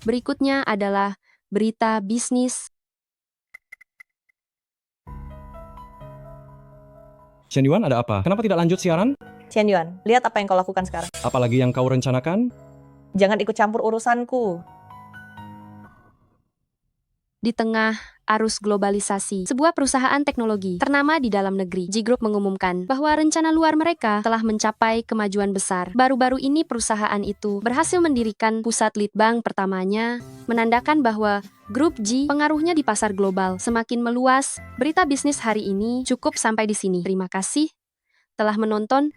Berikutnya adalah berita bisnis. Chen Yuan, ada apa? Kenapa tidak lanjut siaran? Chen Yuan, lihat apa yang kau lakukan sekarang. Apalagi yang kau rencanakan? Jangan ikut campur urusanku. Di tengah arus globalisasi, sebuah perusahaan teknologi ternama di dalam negeri, G Group mengumumkan bahwa rencana luar mereka telah mencapai kemajuan besar. Baru-baru ini perusahaan itu berhasil mendirikan pusat lead bank pertamanya, menandakan bahwa Grup G pengaruhnya di pasar global semakin meluas. Berita bisnis hari ini cukup sampai di sini. Terima kasih telah menonton.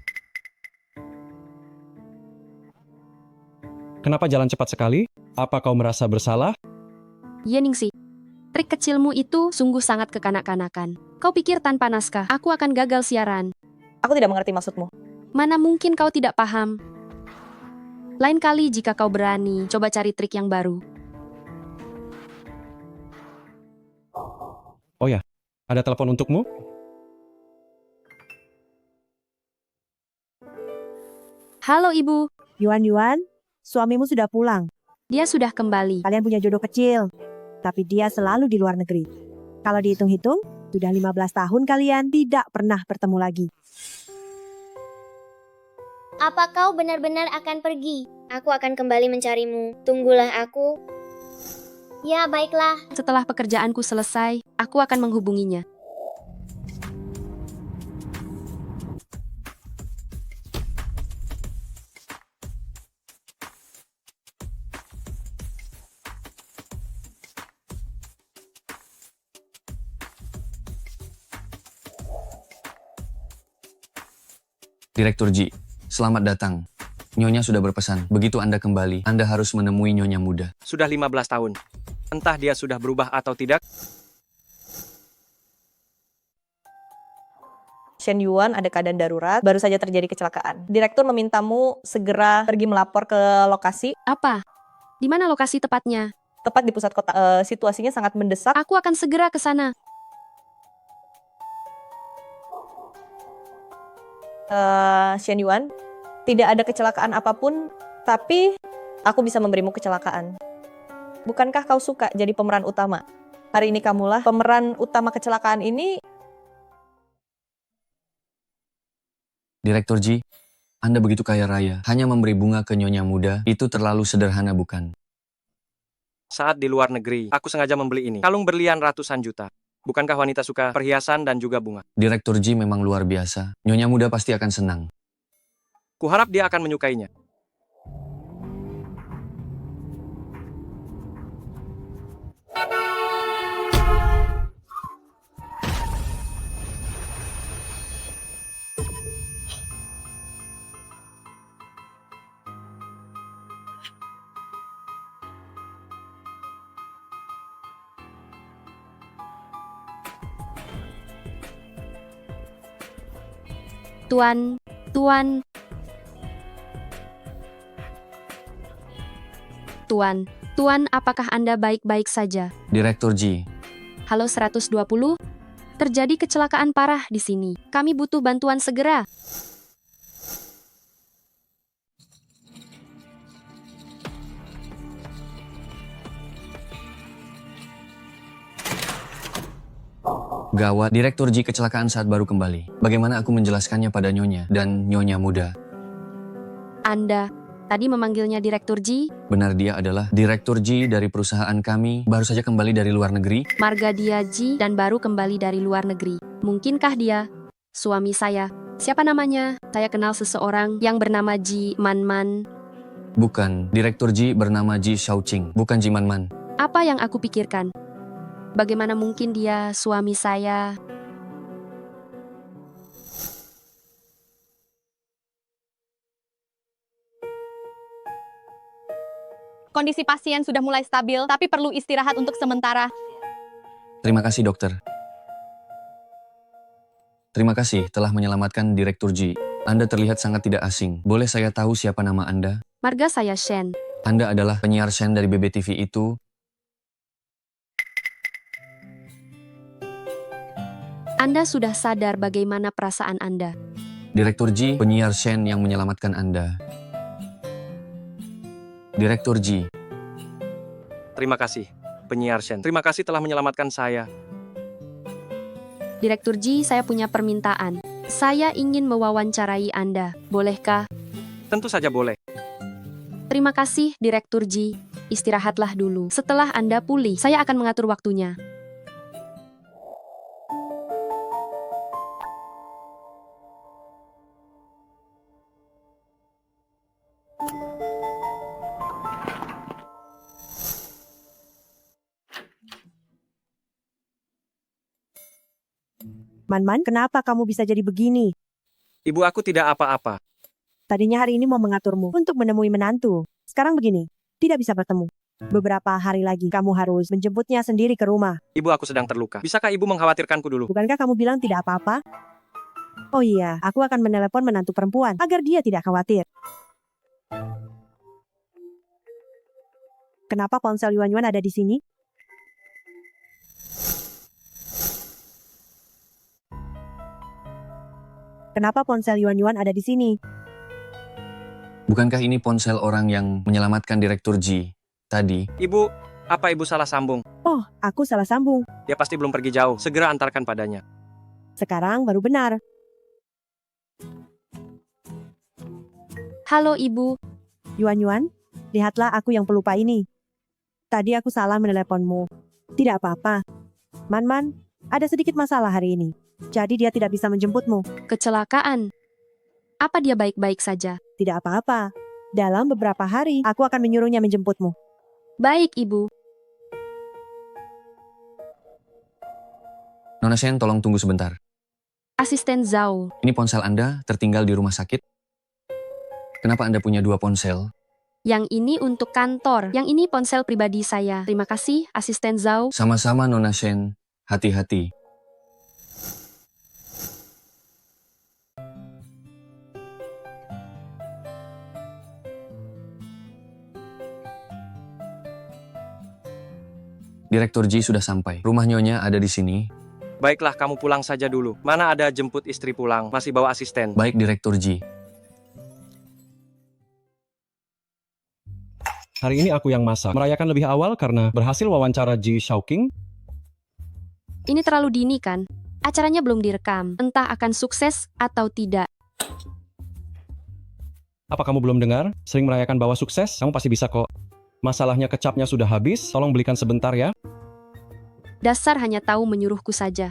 Kenapa jalan cepat sekali? Apa kau merasa bersalah? Yeningsi, trik kecilmu itu sungguh sangat kekanak-kanakan. Kau pikir tanpa naskah, aku akan gagal siaran. Aku tidak mengerti maksudmu. Mana mungkin kau tidak paham? Lain kali jika kau berani, coba cari trik yang baru. Oh ya, ada telepon untukmu? Halo ibu, Yuan, suamimu sudah pulang. dia sudah kembali. Kalian punya jodoh kecil, tapi dia selalu di luar negeri. Kalau dihitung-hitung, sudah 15 tahun kalian tidak pernah bertemu lagi. Apa kau benar-benar akan pergi? Aku akan kembali mencarimu. Tunggulah aku. Ya, baiklah. Setelah pekerjaanku selesai, aku akan menghubunginya. Direktur Ji, selamat datang. Nyonya sudah berpesan, begitu Anda kembali, Anda harus menemui Nyonya muda. Sudah 15 tahun. Entah dia sudah berubah atau tidak. Chen Yuan, ada keadaan darurat, baru saja terjadi kecelakaan. Direktur memintamu segera pergi melapor ke lokasi, Apa? Di mana lokasi tepatnya? tepat di pusat kota. Situasinya sangat mendesak. Aku akan segera ke sana. Chen Yuan, tidak ada kecelakaan apapun, tapi aku bisa memberimu kecelakaan. Bukankah kau suka jadi pemeran utama? Hari ini kamulah pemeran utama kecelakaan ini. Direktur Ji, Anda begitu kaya raya, hanya memberi bunga ke Nyonya muda, itu terlalu sederhana bukan? Saat di luar negeri, aku sengaja membeli ini. Kalung berlian ratusan juta. Bukankah wanita suka perhiasan dan juga bunga? Direktur Ji memang luar biasa, Nyonya muda pasti akan senang. Kuharap dia akan menyukainya. Tuan, apakah Anda baik-baik saja? Direktur Ji, Halo 120? Terjadi kecelakaan parah di sini. Kami butuh bantuan segera. gawat, Direktur Ji kecelakaan saat baru kembali. Bagaimana aku menjelaskannya pada Nyonya dan Nyonya muda? Anda tadi memanggilnya Direktur Ji? Benar, dia adalah Direktur Ji dari perusahaan kami, baru saja kembali dari luar negeri. Margadia Ji dan baru kembali dari luar negeri. Mungkinkah dia suami saya? Siapa namanya? Saya kenal seseorang yang bernama Ji Manman. Bukan, Direktur Ji bernama Ji Shaoqing, bukan Ji Manman. Apa yang aku pikirkan? Bagaimana mungkin dia suami saya? Kondisi pasien sudah mulai stabil, tapi perlu istirahat untuk sementara. Terima kasih dokter. Terima kasih telah menyelamatkan Direktur Ji. Anda terlihat sangat tidak asing. Boleh saya tahu siapa nama Anda? Marga saya Shen. Anda adalah penyiar Shen dari BBTV itu? Anda sudah sadar bagaimana perasaan Anda. Direktur Ji, penyiar Shen yang menyelamatkan Anda. Direktur Ji, Terima kasih, penyiar Shen. Terima kasih telah menyelamatkan saya. Direktur Ji, saya punya permintaan. Saya ingin mewawancarai Anda. Bolehkah? Tentu saja boleh. Terima kasih, Direktur Ji. Istirahatlah dulu. Setelah Anda pulih, saya akan mengatur waktunya. Man-Man, kenapa kamu bisa jadi begini? Ibu aku tidak apa-apa. Tadinya hari ini mau mengaturmu untuk menemui menantu. Sekarang begini, tidak bisa bertemu. Beberapa hari lagi kamu harus menjemputnya sendiri ke rumah. Ibu aku sedang terluka. Bisakah ibu mengkhawatirkanku dulu? Bukankah kamu bilang tidak apa-apa? Oh iya, aku akan menelepon menantu perempuan agar dia tidak khawatir. Kenapa ponsel Yuan-Yuan ada di sini? Kenapa ponsel Yuan-Yuan ada di sini? Bukankah ini ponsel orang yang menyelamatkan Direktur Ji tadi? Ibu, apa ibu salah sambung? Oh, aku salah sambung. Dia pasti belum pergi jauh. Segera antarkan padanya. Sekarang baru benar. Halo, Ibu. Yuan-Yuan, lihatlah aku yang pelupa ini. Tadi aku salah meneleponmu. Tidak apa-apa. Man-Man, ada sedikit masalah hari ini. Jadi dia tidak bisa menjemputmu. Kecelakaan. Apa dia baik-baik saja? Tidak apa-apa. Dalam beberapa hari, aku akan menyuruhnya menjemputmu. Baik, Ibu. Nona Shen, tolong tunggu sebentar. Asisten Zhao. Ini ponsel Anda tertinggal di rumah sakit? Kenapa Anda punya 2 ponsel? Yang ini untuk kantor. Yang ini ponsel pribadi saya. Terima kasih, Asisten Zhao. Sama-sama Nona Shen, hati-hati. Direktur Ji sudah sampai. Rumah Nyonya ada di sini. Baiklah, kamu pulang saja dulu. Mana ada jemput istri pulang? Masih bawa asisten. Baik, Direktur Ji. Hari ini aku yang masak. Merayakan lebih awal karena berhasil wawancara Ji Shaoqing. Ini terlalu dini kan? Acaranya belum direkam. Entah akan sukses atau tidak. Apa kamu belum dengar? Sering merayakan bahwa sukses, kamu pasti bisa kok. Masalahnya kecapnya sudah habis, tolong belikan sebentar ya. Dasar hanya tahu menyuruhku saja.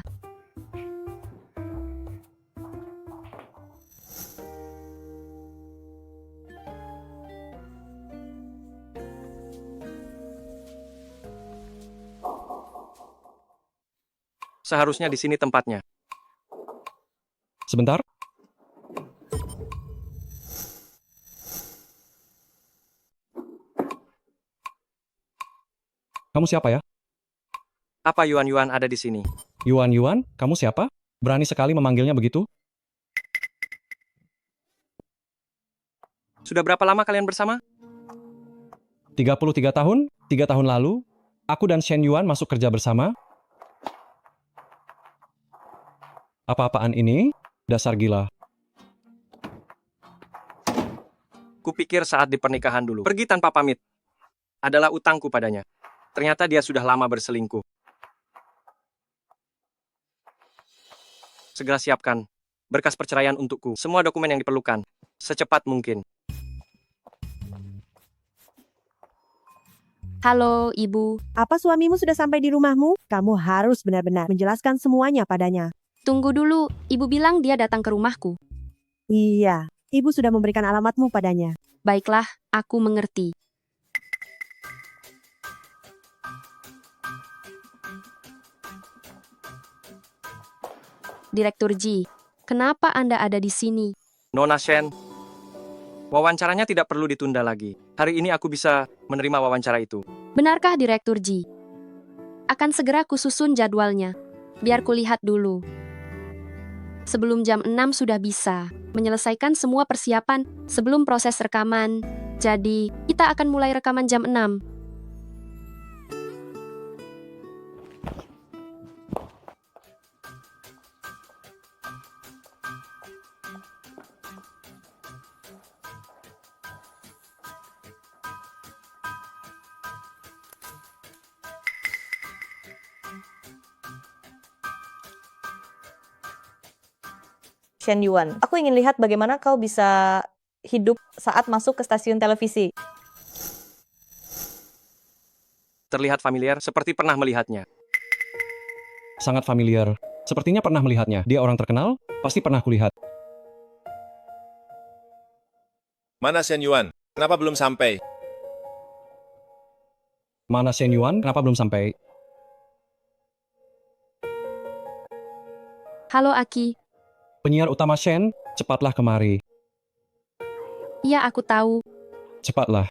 Seharusnya di sini tempatnya. Sebentar. Kamu siapa ya? Apa Yuan-Yuan ada di sini? Yuan-Yuan, kamu siapa? Berani sekali memanggilnya begitu? Sudah berapa lama kalian bersama? 33 tahun? 3 tahun lalu, aku dan Shen Yuan masuk kerja bersama. Apa-apaan ini? Dasar gila. Kupikir saat di pernikahan dulu. Pergi tanpa pamit. Adalah utangku padanya. Ternyata dia sudah lama berselingkuh. Segera siapkan berkas perceraian untukku. Semua dokumen yang diperlukan. Secepat mungkin. Halo, Ibu. Apa suamimu sudah sampai di rumahmu? Kamu harus benar-benar menjelaskan semuanya padanya. Tunggu dulu. Ibu bilang dia datang ke rumahku. Iya, ibu sudah memberikan alamatmu padanya. Baiklah, aku mengerti. Direktur Ji, kenapa Anda ada di sini? Nona Shen, wawancaranya tidak perlu ditunda lagi. Hari ini aku bisa menerima wawancara itu. Benarkah Direktur Ji? Akan segera kususun jadwalnya. Biar kulihat dulu. Sebelum jam 6 sudah bisa menyelesaikan semua persiapan sebelum proses rekaman. Jadi, kita akan mulai rekaman jam 6. Shen Yuan. Aku ingin lihat bagaimana kau bisa hidup saat masuk ke stasiun televisi. Terlihat familiar, seperti pernah melihatnya. Sangat familiar. Sepertinya pernah melihatnya. Dia orang terkenal? Pasti pernah kulihat. Mana Shen Yuan? Kenapa belum sampai? Mana Shen Yuan? Kenapa belum sampai? Halo Aki. Penyiar utama Shen, cepatlah kemari. Iya, aku tahu. Cepatlah.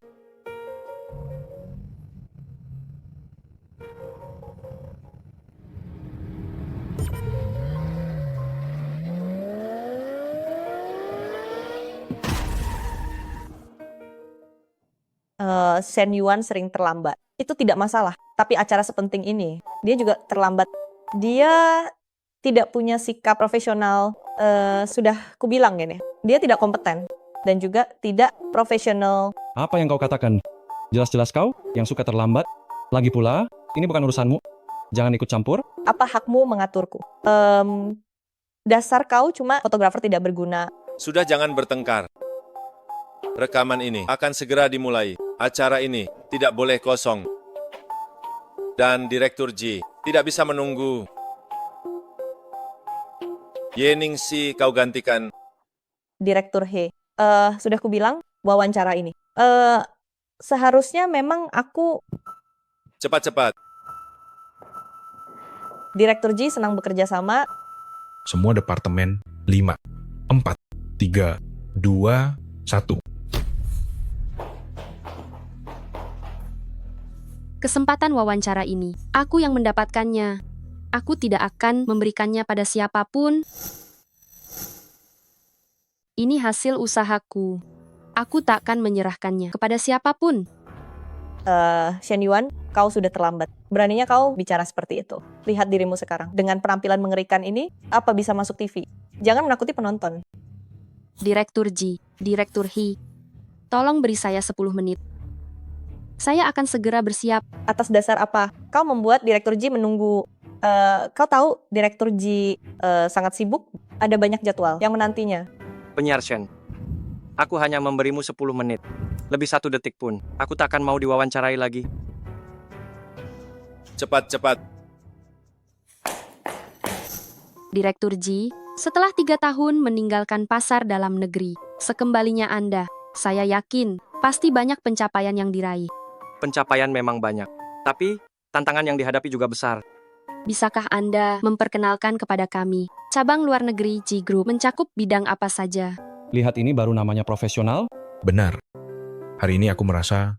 Shen Yuan sering terlambat. Itu tidak masalah. Tapi acara sepenting ini, dia juga terlambat. Dia tidak punya sikap profesional. Sudah kubilang gini, dia tidak kompeten dan juga tidak profesional. Apa yang kau katakan? Jelas-jelas kau yang suka terlambat. Lagi pula, ini bukan urusanmu. Jangan ikut campur. Apa hakmu mengaturku? Dasar kau cuma fotografer tidak berguna. Sudah, jangan bertengkar. Rekaman ini akan segera dimulai. Acara ini tidak boleh kosong. Dan Direktur Ji tidak bisa menunggu. Ye Ningxi kau gantikan. Direktur He. Sudah kubilang wawancara ini. Seharusnya memang aku. Cepat-cepat. Direktur Ji senang bekerja sama. Semua departemen 5, 4, 3, 2, 1. Kesempatan wawancara ini, aku yang mendapatkannya. Aku tidak akan memberikannya pada siapapun. Ini hasil usahaku. Aku tak akan menyerahkannya kepada siapapun. Shen Yuan, kau sudah terlambat. Beraninya kau bicara seperti itu. Lihat dirimu sekarang. Dengan penampilan mengerikan ini, apa bisa masuk TV? Jangan menakuti penonton. Direktur Ji, Direktur He, tolong beri saya 10 menit. Saya akan segera bersiap. Atas dasar apa? Kau membuat Direktur Ji menunggu. Kau tahu Direktur Ji sangat sibuk. Ada banyak jadwal yang menantinya. Penyiar Shen, aku hanya memberimu 10 menit. Lebih 1 detik pun, aku tak akan mau diwawancarai lagi. Cepat-cepat. Direktur Ji, setelah 3 tahun meninggalkan pasar dalam negeri, sekembalinya Anda, saya yakin, pasti banyak pencapaian yang diraih. Pencapaian memang banyak, tapi tantangan yang dihadapi juga besar. Bisakah Anda memperkenalkan kepada kami, cabang luar negeri Ji Group mencakup bidang apa saja? Lihat ini baru namanya profesional. Benar. Hari ini aku merasa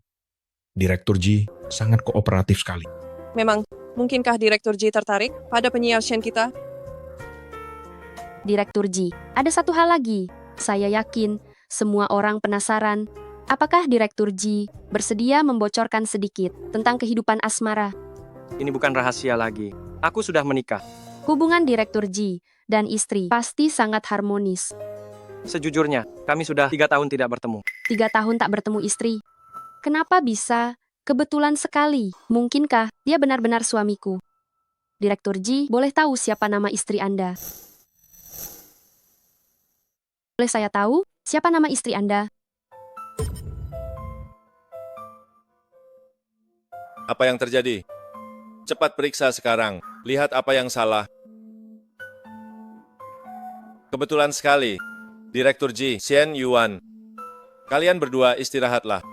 Direktur Ji sangat kooperatif sekali. Memang, mungkinkah Direktur Ji tertarik pada penyiar Shen kita? Direktur Ji, ada satu hal lagi. Saya yakin semua orang penasaran. Apakah Direktur Ji bersedia membocorkan sedikit tentang kehidupan asmara? Ini bukan rahasia lagi. Aku sudah menikah. Hubungan Direktur Ji dan istri pasti sangat harmonis. Sejujurnya, kami sudah 3 tahun tidak bertemu. 3 tahun tak bertemu istri. Kenapa bisa? Kebetulan sekali. Mungkinkah dia benar-benar suamiku? Direktur Ji, boleh tahu siapa nama istri Anda? Boleh saya tahu siapa nama istri Anda? Apa yang terjadi? Cepat periksa sekarang. Lihat apa yang salah. Kebetulan sekali. Direktur Ji, Shen Yuan. Kalian berdua istirahatlah.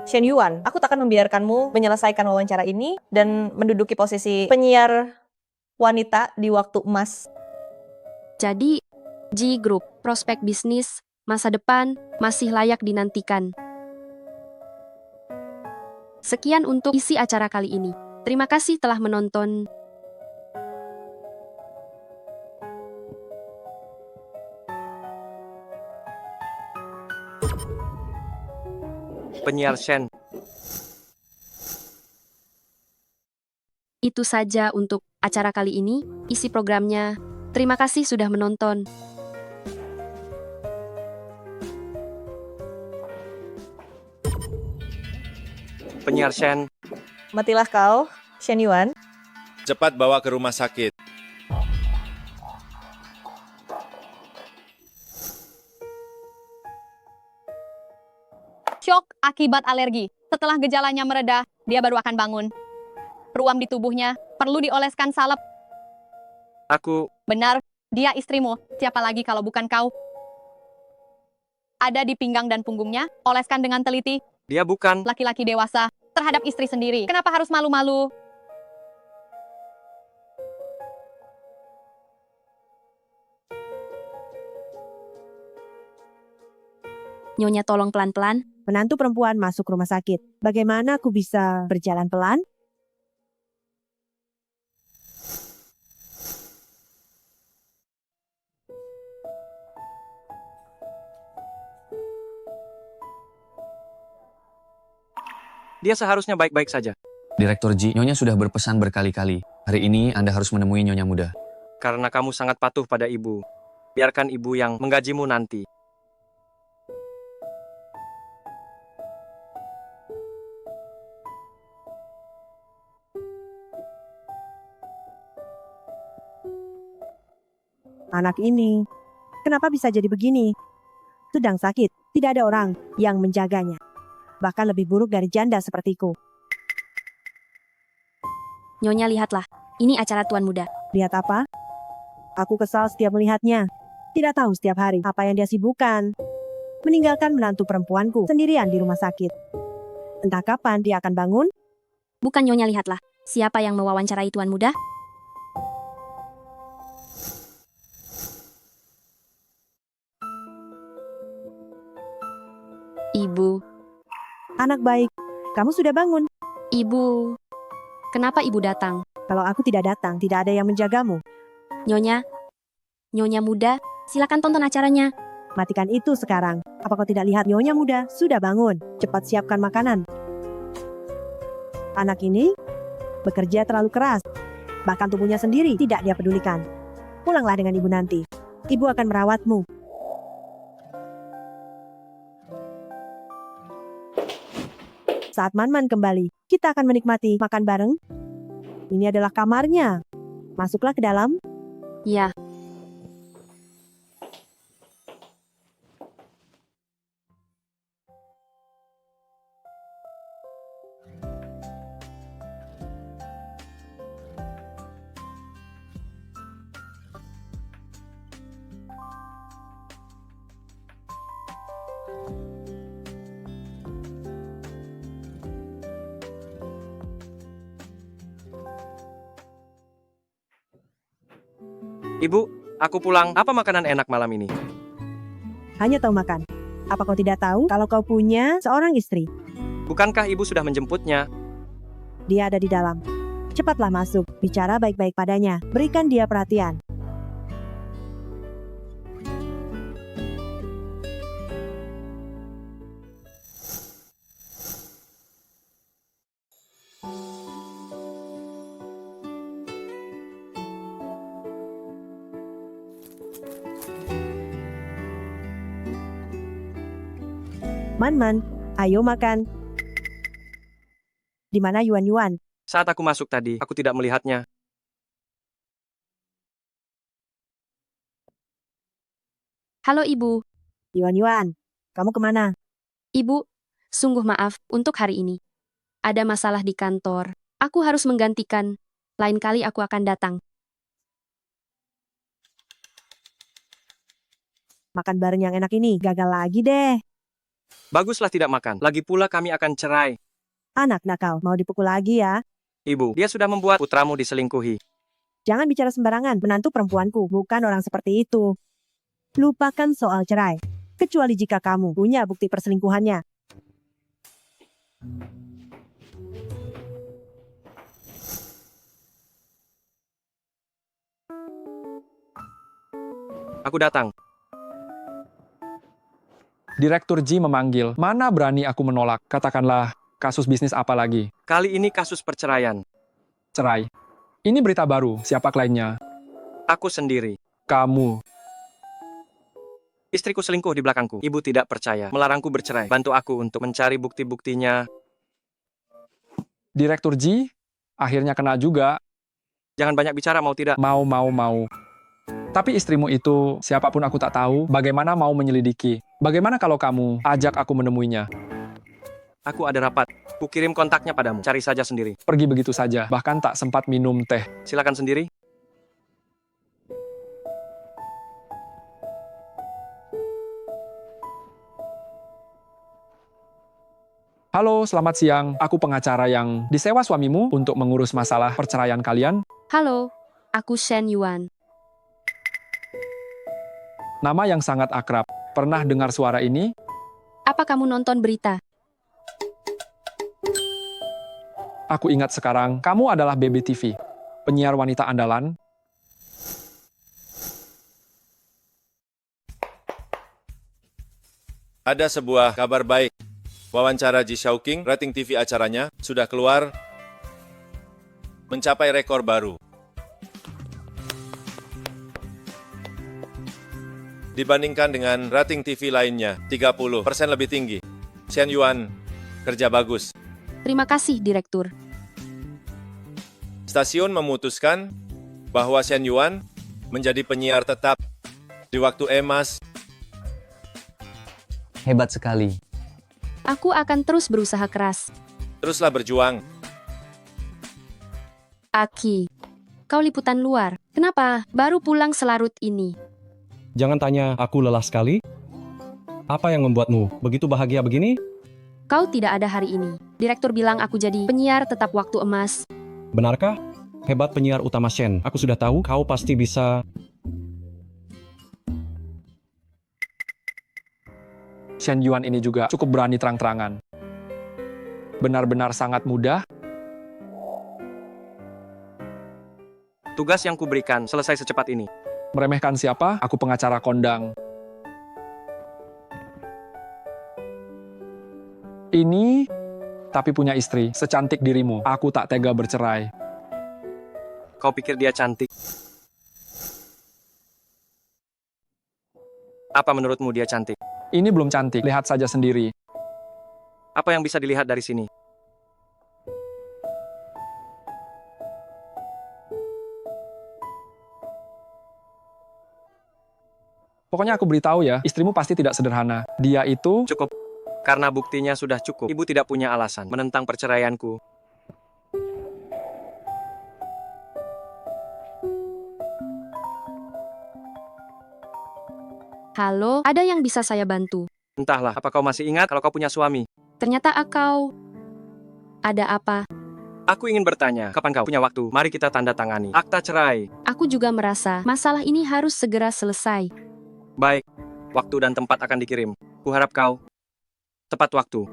Shen Yuan, aku tak akan membiarkanmu menyelesaikan wawancara ini dan menduduki posisi penyiar wanita di waktu emas. Jadi, Ji Group, prospek bisnis, masa depan, masih layak dinantikan. Sekian untuk isi acara kali ini. Terima kasih telah menonton. Penyiar Shen. Itu saja untuk acara kali ini, isi programnya. Terima kasih sudah menonton. Penyiar Shen. Matilah kau, Shen Yuan. Cepat bawa ke rumah sakit. Syok akibat alergi. Setelah gejalanya mereda, dia baru akan bangun. Ruam di tubuhnya perlu dioleskan salep. Aku, Benar, dia istrimu. Siapa lagi kalau bukan kau? Ada di pinggang dan punggungnya, oleskan dengan teliti. dia bukan. Laki-laki dewasa terhadap istri sendiri. Kenapa harus malu-malu? Nyonya tolong pelan-pelan. Menantu perempuan masuk rumah sakit. Bagaimana aku bisa berjalan pelan? Dia seharusnya baik-baik saja. Direktur Ji, Nyonya sudah berpesan berkali-kali. Hari ini Anda harus menemui Nyonya muda. Karena kamu sangat patuh pada ibu. Biarkan ibu yang menggajimu nanti. Anak ini, kenapa bisa jadi begini? Sedang sakit, tidak ada orang yang menjaganya. Bahkan lebih buruk dari janda sepertiku. Nyonya lihatlah, ini acara Tuan Muda. Lihat apa? Aku kesal setiap melihatnya. Tidak tahu setiap hari apa yang dia sibukkan. Meninggalkan menantu perempuanku sendirian di rumah sakit. Entah kapan dia akan bangun. Bukan Nyonya lihatlah, siapa yang mewawancarai Tuan Muda? Ibu, Anak baik, kamu sudah bangun. Ibu. Kenapa Ibu datang? Kalau aku tidak datang, tidak ada yang menjagamu. Nyonya, Nyonya muda, silakan tonton acaranya. Matikan itu sekarang. Apa kau tidak lihat Nyonya muda sudah bangun? Cepat siapkan makanan. Anak ini bekerja terlalu keras. Bahkan tubuhnya sendiri tidak dia pedulikan. Pulanglah dengan ibu nanti. Ibu akan merawatmu. Saat Man-Man kembali, kita akan menikmati makan bareng. Ini adalah kamarnya. Masuklah ke dalam. Ya, Ibu, aku pulang. Apa makanan enak malam ini? Hanya tahu makan. Apa kau tidak tahu kalau kau punya seorang istri? Bukankah ibu sudah menjemputnya? Dia ada di dalam. Cepatlah masuk. Bicara baik-baik padanya. Berikan dia perhatian. Man-Man, ayo makan. Di mana Yuan-Yuan? Saat aku masuk tadi, aku tidak melihatnya. halo Ibu. Yuan-Yuan, kamu kemana? Ibu, sungguh maaf untuk hari ini. Ada masalah di kantor. Aku harus menggantikan. Lain kali aku akan datang. Makan bareng yang enak ini. Gagal lagi deh. Baguslah tidak makan. Lagi pula kami akan cerai. Anak nakal, mau dipukul lagi ya? Ibu, dia sudah membuat putramu diselingkuhi. Jangan bicara sembarangan. Menantu perempuanku bukan orang seperti itu. Lupakan soal cerai. Kecuali jika kamu punya bukti perselingkuhannya. Aku datang. Direktur Ji memanggil. Mana berani aku menolak? Katakanlah, kasus bisnis apa lagi? Kali ini kasus perceraian. Cerai. Ini berita baru. Siapa kliennya? Aku sendiri. Kamu. Istriku selingkuh di belakangku. Ibu tidak percaya. Melarangku bercerai. Bantu aku untuk mencari bukti-buktinya. Direktur Ji, akhirnya kena juga. Jangan banyak bicara, mau tidak? Mau. Tapi istrimu itu, siapapun aku tak tahu, bagaimana mau menyelidiki? Bagaimana kalau kamu ajak aku menemuinya? Aku ada rapat. Ku kirim kontaknya padamu. Cari saja sendiri. Pergi begitu saja, bahkan tak sempat minum teh. Silakan sendiri. Halo, selamat siang. Aku pengacara yang disewa suamimu untuk mengurus masalah perceraian kalian. Halo, aku Shen Yuan. Nama yang sangat akrab. Pernah dengar suara ini? Apa kamu nonton berita? Aku ingat sekarang, kamu adalah Baby TV, penyiar wanita andalan. Ada sebuah kabar baik. Wawancara Ji Xiaoqing, rating TV acaranya sudah keluar mencapai rekor baru. Dibandingkan dengan rating TV lainnya, 30% lebih tinggi. Shen Yuan, kerja bagus. Terima kasih, Direktur. Stasiun memutuskan bahwa Shen Yuan menjadi penyiar tetap di waktu emas. Hebat sekali. Aku akan terus berusaha keras. Teruslah berjuang. Aki, kau liputan luar. Kenapa baru pulang selarut ini? Jangan tanya, aku lelah sekali. Apa yang membuatmu begitu bahagia begini? Kau tidak ada hari ini. Direktur bilang aku jadi penyiar tetap waktu emas. Benarkah? Hebat penyiar utama Shen. Aku sudah tahu kau pasti bisa. Shen Yuan ini juga cukup berani terang-terangan. Benar-benar sangat mudah. Tugas yang kuberikan selesai secepat ini. Meremehkan siapa? Aku pengacara kondang. Ini, tapi punya istri, secantik dirimu. Aku tak tega bercerai. Kau pikir dia cantik? Apa menurutmu dia cantik? Ini belum cantik, lihat saja sendiri. Apa yang bisa dilihat dari sini? Pokoknya aku beritahu ya, istrimu pasti tidak sederhana. Dia itu... Cukup. Karena buktinya sudah cukup. Ibu tidak punya alasan menentang perceraianku. Halo, ada yang bisa saya bantu? Entahlah, apa kau masih ingat kalau kau punya suami? Ternyata kau... Ada apa? Aku ingin bertanya, kapan kau punya waktu? Mari kita tanda tangani akta cerai. Aku juga merasa masalah ini harus segera selesai. Baik, waktu dan tempat akan dikirim. Kuharap kau tepat waktu.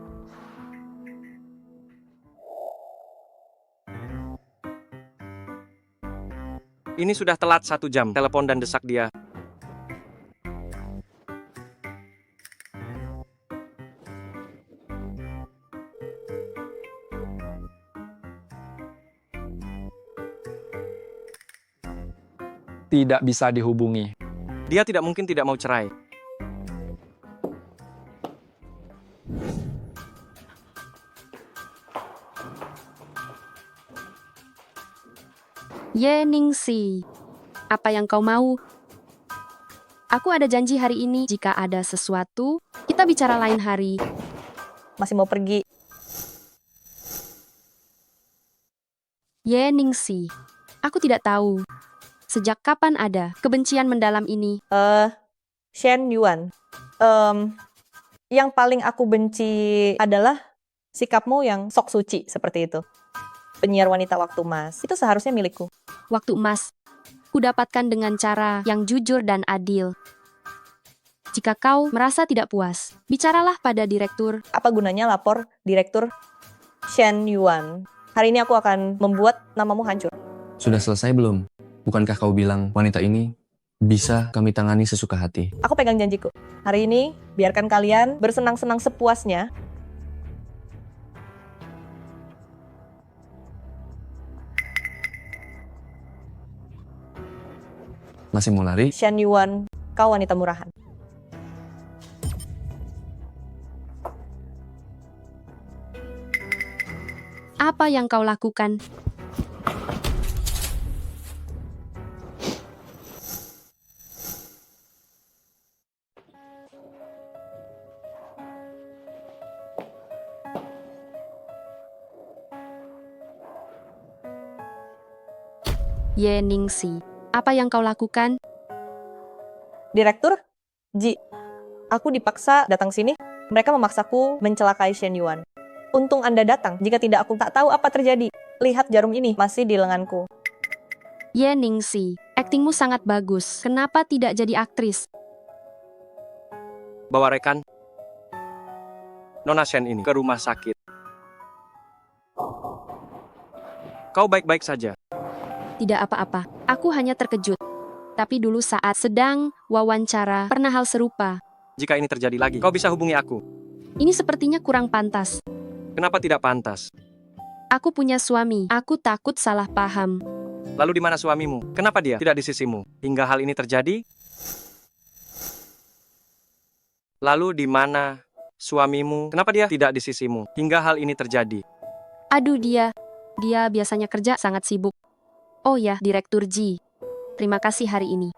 Ini sudah telat 1 jam, telepon dan desak dia. tidak bisa dihubungi. Dia tidak mungkin tidak mau cerai. Ye Ningsi, apa yang kau mau? Aku ada janji hari ini, jika ada sesuatu, kita bicara lain hari. Masih mau pergi. Ye Ningsi, aku tidak tahu. Sejak kapan ada kebencian mendalam ini? Shen Yuan, yang paling aku benci adalah sikapmu yang sok suci seperti itu. Penyiar wanita waktu emas, itu seharusnya milikku. Waktu emas, kudapatkan dengan cara yang jujur dan adil. Jika kau merasa tidak puas, bicaralah pada direktur. Apa gunanya lapor direktur Shen Yuan? Hari ini aku akan membuat namamu hancur. Sudah selesai belum? Bukankah kau bilang wanita ini Bisa kami tangani sesuka hati. Aku pegang janjiku. Hari ini, biarkan kalian bersenang-senang sepuasnya. Masih mau lari? Shen Yuan, kau wanita murahan. Apa yang kau lakukan? Ye Ningxi, apa yang kau lakukan? Direktur, Ji, aku dipaksa datang sini. Mereka memaksaku mencelakai Shen Yuan. Untung Anda datang, jika tidak aku tak tahu apa terjadi. Lihat jarum ini, masih di lenganku. Ye Ningxi, aktingmu sangat bagus. Kenapa tidak jadi aktris? Bawa rekan Nona Shen ini ke rumah sakit. Kau baik-baik saja. Tidak apa-apa, aku hanya terkejut. Tapi dulu saat sedang wawancara, pernah hal serupa. Jika ini terjadi lagi, kau bisa hubungi aku. Ini sepertinya kurang pantas. Kenapa tidak pantas? Aku punya suami, aku takut salah paham. Lalu di mana suamimu? Kenapa dia tidak di sisimu hingga hal ini terjadi? Lalu di mana suamimu? Kenapa dia tidak di sisimu hingga hal ini terjadi? Aduh dia biasanya kerja sangat sibuk. Oh ya, Direktur Ji. Terima kasih hari ini.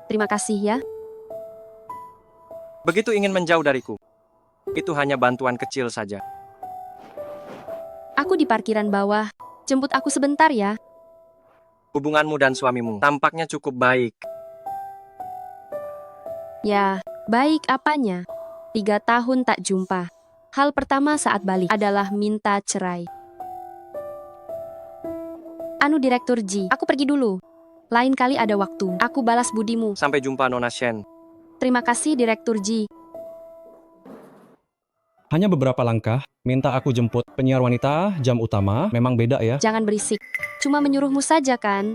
Terima kasih ya. Begitu ingin menjauh dariku. Itu hanya bantuan kecil saja. Aku di parkiran bawah. Jemput aku sebentar ya. Hubunganmu dan suamimu tampaknya cukup baik. Ya, baik apanya? 3 tahun tak jumpa. Hal pertama saat balik adalah minta cerai. Anu Direktur Ji, aku pergi dulu. Lain kali ada waktu, aku balas budimu. Sampai jumpa Nona Shen. Terima kasih Direktur Ji. Hanya beberapa langkah, minta aku jemput. Penyiar wanita, jam utama, memang beda ya. Jangan berisik. Cuma menyuruhmu saja kan?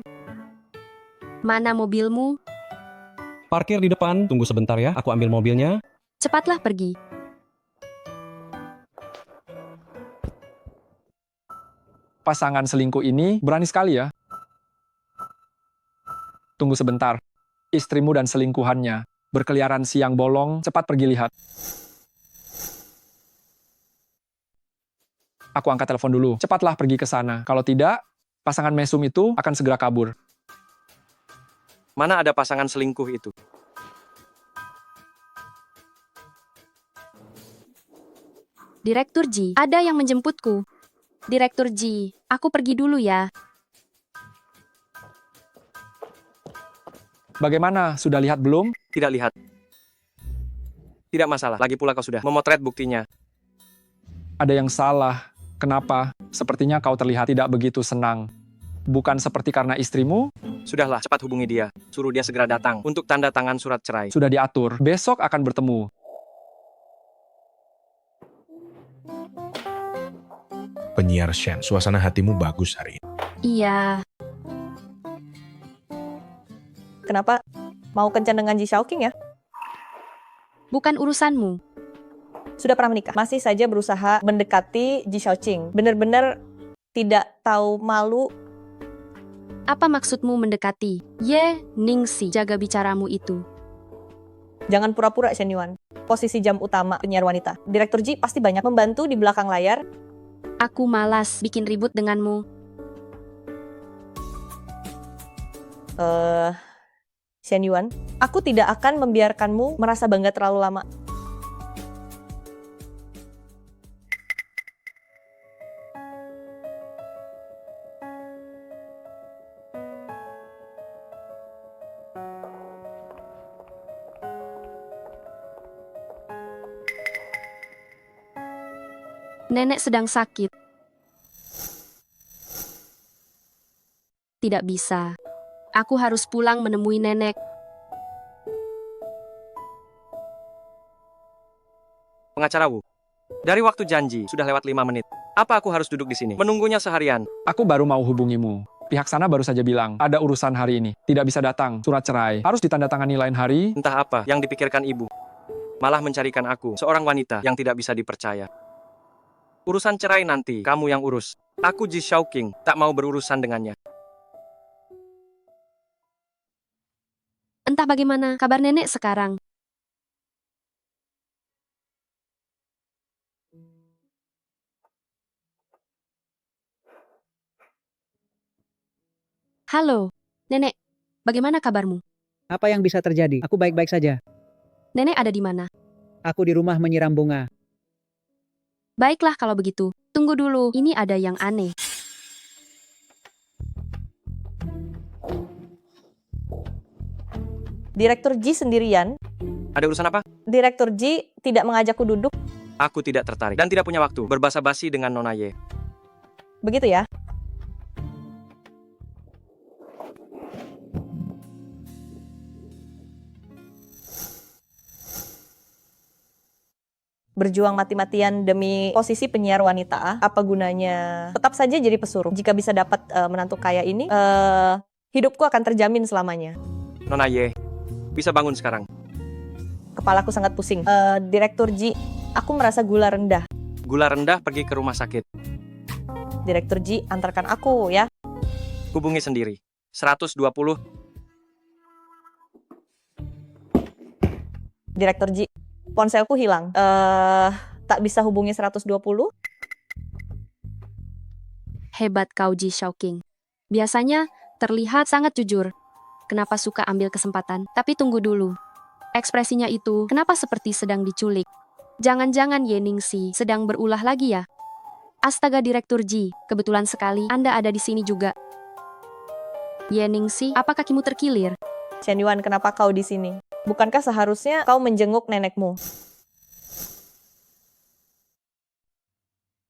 Mana mobilmu? Parkir di depan, tunggu sebentar ya, aku ambil mobilnya. Cepatlah pergi. Pasangan selingkuh ini berani sekali ya. Tunggu sebentar. Istrimu dan selingkuhannya berkeliaran siang bolong, cepat pergi lihat. Aku angkat telepon dulu. Cepatlah pergi ke sana. Kalau tidak, pasangan mesum itu akan segera kabur. Mana ada pasangan selingkuh itu? Direktur Ji, ada yang menjemputku. Direktur Ji, aku pergi dulu ya. Bagaimana? Sudah lihat belum? Tidak lihat. Tidak masalah, lagi pula kau sudah memotret buktinya. Ada yang salah. Kenapa? Sepertinya kau terlihat tidak begitu senang. Bukan seperti karena istrimu? Sudahlah, cepat hubungi dia. Suruh dia segera datang untuk tanda tangan surat cerai. Sudah diatur. Besok akan bertemu. Penyiar Shen, suasana hatimu bagus hari ini. Iya, Kenapa? Mau kencan dengan Ji Shaoqing ya? bukan urusanmu. Sudah pernah menikah, masih saja berusaha mendekati Ji Shaoqing. Benar-benar tidak tahu malu. Apa maksudmu mendekati? Ye Ningxi, jaga bicaramu itu. Jangan pura-pura Shen Yuan. Posisi jam utama penyiar wanita. Direktur Ji pasti banyak membantu di belakang layar. Aku malas bikin ribut denganmu. Shen Yuan, aku tidak akan membiarkanmu merasa bangga terlalu lama. Nenek sedang sakit. Tidak bisa. Aku harus pulang menemui nenek. Pengacara Wu, dari waktu janji sudah lewat 5 menit. Apa aku harus duduk di sini? Menunggunya seharian. Aku baru mau hubungimu. Pihak sana baru saja bilang, ada urusan hari ini. Tidak bisa datang, surat cerai. Harus ditandatangani lain hari. Entah apa yang dipikirkan ibu. Malah mencarikan aku, seorang wanita yang tidak bisa dipercaya. Urusan cerai nanti, kamu yang urus. Aku Ji Shaoqing, tak mau berurusan dengannya. Entah bagaimana kabar nenek sekarang. Halo, nenek. Bagaimana kabarmu? Apa yang bisa terjadi? Aku baik-baik saja. Nenek ada di mana? Aku di rumah menyiram bunga. Baiklah kalau begitu. Tunggu dulu, ini ada yang aneh. Direktur Ji sendirian. Ada urusan apa? Direktur Ji tidak mengajakku duduk. Aku tidak tertarik dan tidak punya waktu berbasa-basi dengan Nona Ye. Begitu ya? Berjuang mati-matian demi posisi penyiar wanita, apa gunanya? Tetap saja jadi pesuruh. Jika bisa dapat menantu kaya ini, hidupku akan terjamin selamanya. Nona Ye, bisa bangun sekarang. Kepalaku sangat pusing. Direktur Ji, aku merasa gula rendah. Gula rendah pergi ke rumah sakit. Direktur Ji, antarkan aku ya. Hubungi sendiri. 120. Direktur Ji, ponselku hilang. Tak bisa hubungi 120? Hebat kau Ji Shaoqing. Biasanya terlihat sangat jujur. Kenapa suka ambil kesempatan? Tapi tunggu dulu. Ekspresinya itu kenapa seperti sedang diculik? Jangan-jangan Ye Ningxi sedang berulah lagi ya? Astaga Direktur Ji, kebetulan sekali Anda ada di sini juga. Ye Ningxi, apa kakimu terkilir? Chen Yuan, kenapa kau di sini? Bukankah seharusnya kau menjenguk nenekmu?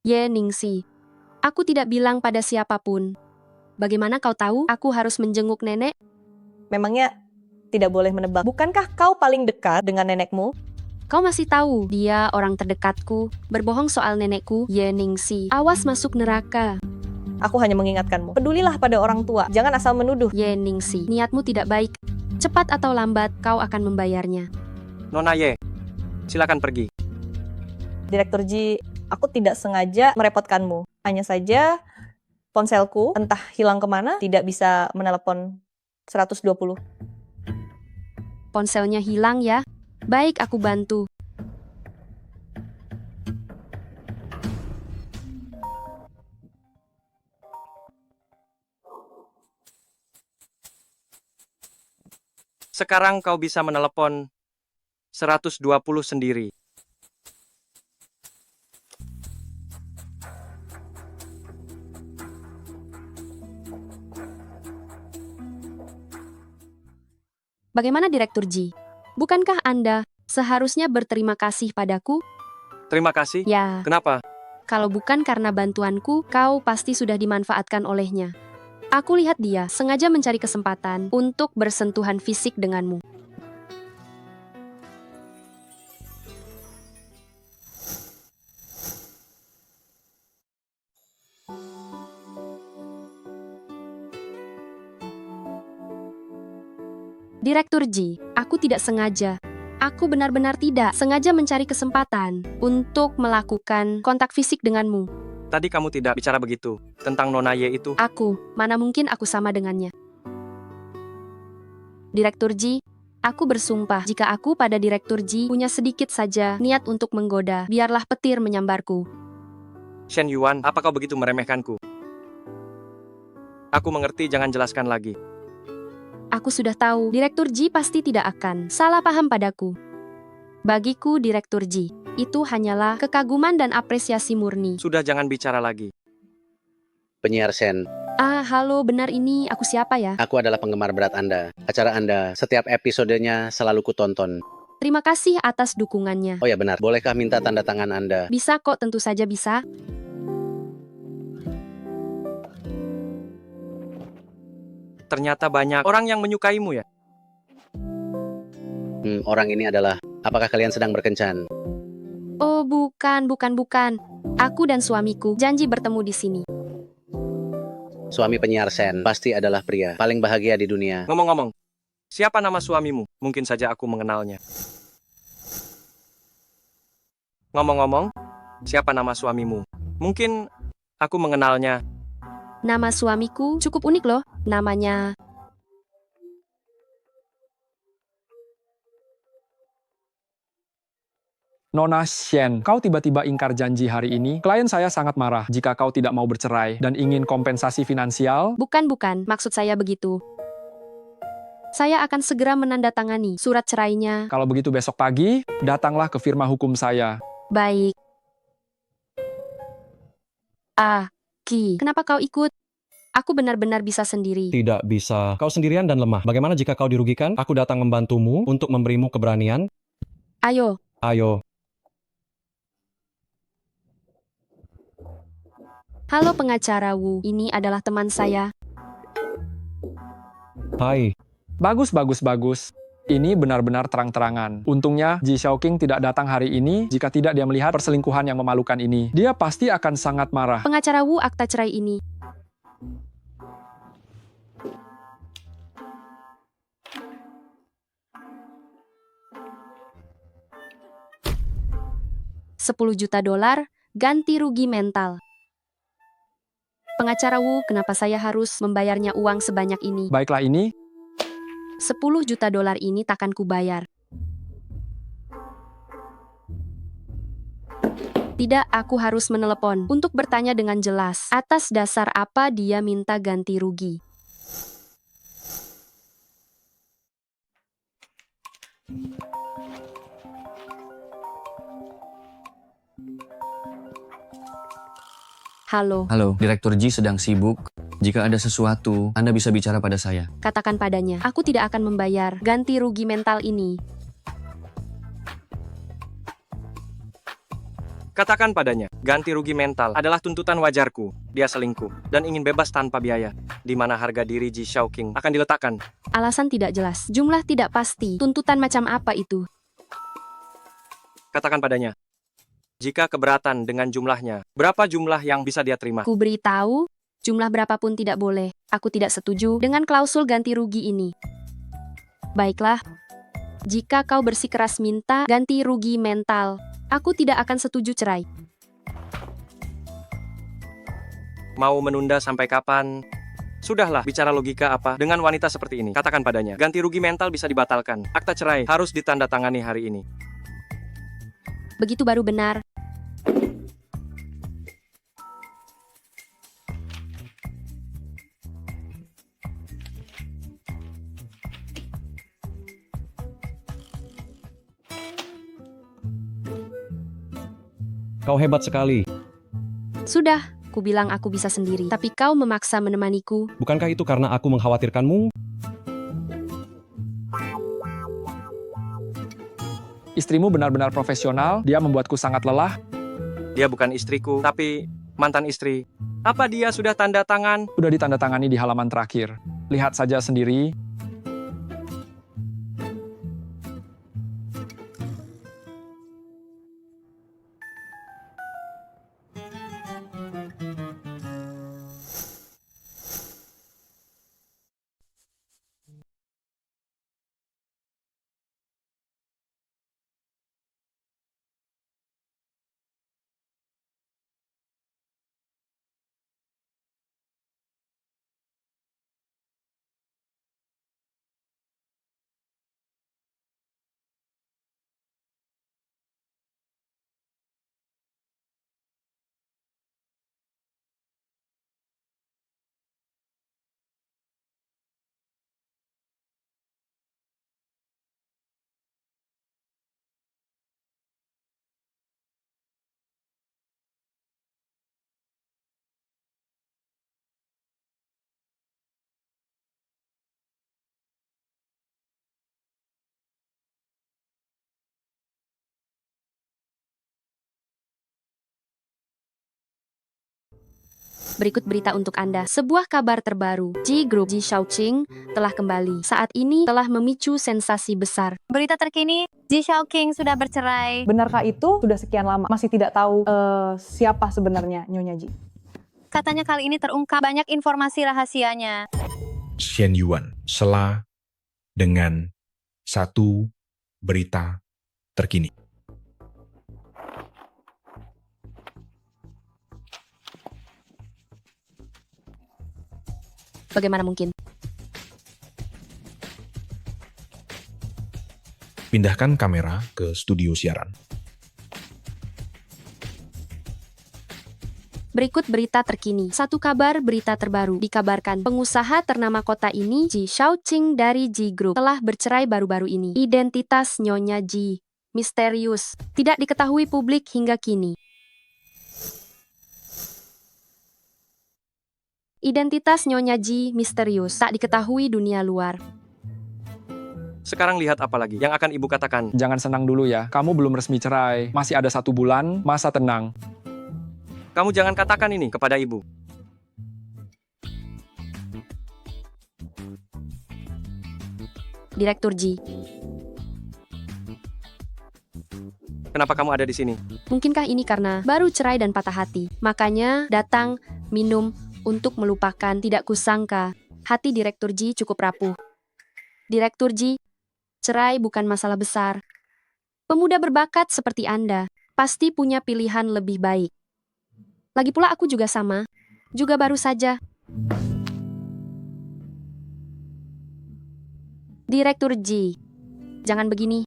Ye Ningxi, aku tidak bilang pada siapapun. Bagaimana kau tahu aku harus menjenguk nenek? Memangnya tidak boleh menebak. Bukankah kau paling dekat dengan nenekmu? Kau masih tahu, dia orang terdekatku. Berbohong soal nenekku, Ye Ningxi. Awas masuk neraka. Aku hanya mengingatkanmu. Pedulilah pada orang tua. Jangan asal menuduh. Ye Ningxi, niatmu tidak baik. Cepat atau lambat, kau akan membayarnya. Nona Ye, silakan pergi. Direktur Ji, aku tidak sengaja merepotkanmu. Hanya saja ponselku entah hilang kemana, tidak bisa menelepon 120. Ponselnya hilang ya? Baik, aku bantu. Sekarang kau bisa menelepon 120 sendiri. Bagaimana Direktur Ji? Bukankah Anda seharusnya berterima kasih padaku? Terima kasih. Ya, Kenapa? kalau bukan karena bantuanku, kau pasti sudah dimanfaatkan olehnya. Aku lihat dia sengaja mencari kesempatan untuk bersentuhan fisik denganmu. Direktur Ji, aku tidak sengaja. Aku benar-benar tidak sengaja mencari kesempatan untuk melakukan kontak fisik denganmu. Tadi kamu tidak bicara begitu tentang Nona Ye itu. Aku, mana mungkin aku sama dengannya. Direktur Ji, aku bersumpah jika aku pada Direktur Ji punya sedikit saja niat untuk menggoda, biarlah petir menyambarku. Shen Yuan, apa kau begitu meremehkanku? Aku mengerti, jangan jelaskan lagi. Aku sudah tahu, Direktur Ji pasti tidak akan salah paham padaku. Bagiku, Direktur Ji, itu hanyalah kekaguman dan apresiasi murni. Sudah, jangan bicara lagi. Penyiar Shen, Halo, benar ini aku siapa ya? aku adalah penggemar berat Anda. Acara Anda, setiap episodenya selalu kutonton. Terima kasih atas dukungannya. Oh ya benar, bolehkah minta tanda tangan Anda? Bisa kok, tentu saja bisa. Ternyata banyak orang yang menyukaimu ya. Orang ini adalah, apakah kalian sedang berkencan? Oh, bukan. Aku dan suamiku janji bertemu di sini. suami penyiar Sen pasti adalah pria paling bahagia di dunia. Ngomong-ngomong, siapa nama suamimu? Mungkin saja aku mengenalnya. Ngomong-ngomong, siapa nama suamimu? Mungkin aku mengenalnya. Nama suamiku cukup unik loh. Namanya Nona Shen, kau tiba-tiba ingkar janji hari ini. Klien saya sangat marah jika kau tidak mau bercerai dan ingin kompensasi finansial. bukan, maksud saya begitu. Saya akan segera menandatangani surat cerainya. Kalau begitu besok pagi, datanglah ke firma hukum saya. Baik. Ki, kenapa kau ikut? Aku benar-benar bisa sendiri. Tidak bisa. Kau sendirian dan lemah. Bagaimana jika kau dirugikan? Aku datang membantumu untuk memberimu keberanian. Ayo, Ayo. halo pengacara Wu, ini adalah teman saya. Hai. Bagus. Ini benar-benar terang-terangan. Untungnya, Ji Xiaoqing tidak datang hari ini. Jika tidak dia melihat perselingkuhan yang memalukan ini, dia pasti akan sangat marah. Pengacara Wu, akta cerai ini. $10 juta, ganti rugi mental. Pengacara Wu, kenapa saya harus membayarnya uang sebanyak ini? Baiklah ini, $10 juta ini takkan kubayar. Tidak, aku harus menelepon untuk bertanya dengan jelas atas dasar apa dia minta ganti rugi. Halo, Halo, Direktur Ji sedang sibuk. Jika ada sesuatu, Anda bisa bicara pada saya. katakan padanya, aku tidak akan membayar ganti rugi mental ini. Katakan padanya, ganti rugi mental adalah tuntutan wajarku. Dia selingkuh dan ingin bebas tanpa biaya. Di mana harga diri Ji Xiaoqing akan diletakkan? Alasan tidak jelas, jumlah tidak pasti, tuntutan macam apa itu? Katakan padanya, jika keberatan dengan jumlahnya, berapa jumlah yang bisa dia terima? Ku beritahu, jumlah berapapun tidak boleh. Aku tidak setuju dengan klausul ganti rugi ini. Baiklah, jika kau bersikeras minta ganti rugi mental, aku tidak akan setuju cerai. Mau menunda sampai kapan? Sudahlah, bicara logika apa dengan wanita seperti ini? Katakan padanya, ganti rugi mental bisa dibatalkan. Akta cerai harus ditandatangani hari ini. Begitu baru benar. Kau hebat sekali. Sudah, ku bilang aku bisa sendiri, tapi kau memaksa menemaniku. Bukankah itu karena aku mengkhawatirkanmu? istrimu benar-benar profesional, dia membuatku sangat lelah. Dia bukan istriku, tapi mantan istri. Apa dia sudah tanda tangan? Sudah ditandatangani di halaman terakhir. Lihat saja sendiri. Berikut berita untuk Anda. Sebuah kabar terbaru. Ji Group Ji Xiaoqing telah kembali. Saat ini telah memicu sensasi besar. Berita terkini, Ji Xiaoqing sudah bercerai. Benarkah itu? Sudah sekian lama masih tidak tahu siapa sebenarnya Nyonya Ji. Katanya kali ini terungkap banyak informasi rahasianya. Xian Yuan, Sela dengan satu berita terkini. Bagaimana mungkin? Pindahkan kamera ke studio siaran. Berikut berita terkini. Satu kabar berita terbaru. Dikabarkan pengusaha ternama kota ini, Ji Shaoqing dari Ji Group, telah bercerai baru-baru ini. Identitas Nyonya Ji misterius, tidak diketahui publik hingga kini. Identitas Nyonya Ji misterius, tak diketahui dunia luar. Sekarang lihat apa lagi yang akan ibu katakan. Jangan senang dulu ya, kamu belum resmi cerai. Masih ada 1 bulan, masa tenang. Kamu jangan katakan ini kepada ibu. Direktur Ji, Kenapa kamu ada di sini? mungkinkah ini karena baru cerai dan patah hati? Makanya datang, minum, untuk melupakan. Tidak kusangka, hati Direktur Ji cukup rapuh. Direktur Ji, cerai bukan masalah besar. Pemuda berbakat seperti Anda pasti punya pilihan lebih baik. Lagi pula aku juga sama, juga baru saja. Direktur Ji, jangan begini.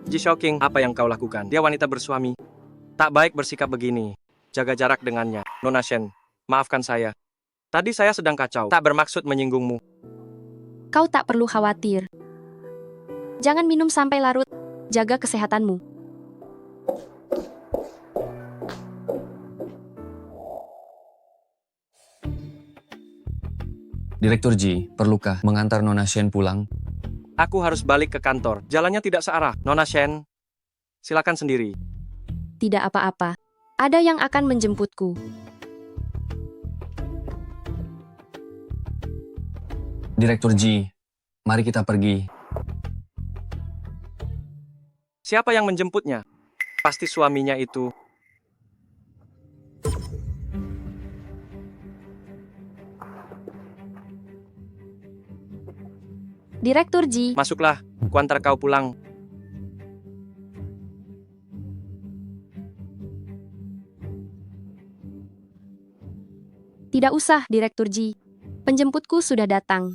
Ji Shaoqing, apa yang kau lakukan? Dia wanita bersuami. Tak baik bersikap begini. Jaga jarak dengannya. Nona Shen, maafkan saya. Tadi saya sedang kacau. Tak bermaksud menyinggungmu. Kau tak perlu khawatir. Jangan minum sampai larut. Jaga kesehatanmu. Direktur Ji, perlukah mengantar Nona Shen pulang? Aku harus balik ke kantor. Jalannya tidak searah. Nona Shen, silakan sendiri. Tidak apa-apa. Ada yang akan menjemputku. Direktur Ji, mari kita pergi. Siapa yang menjemputnya? Pasti suaminya itu. Direktur Ji, Masuklah, kuantar kau pulang. tidak usah, Direktur Ji. Penjemputku sudah datang.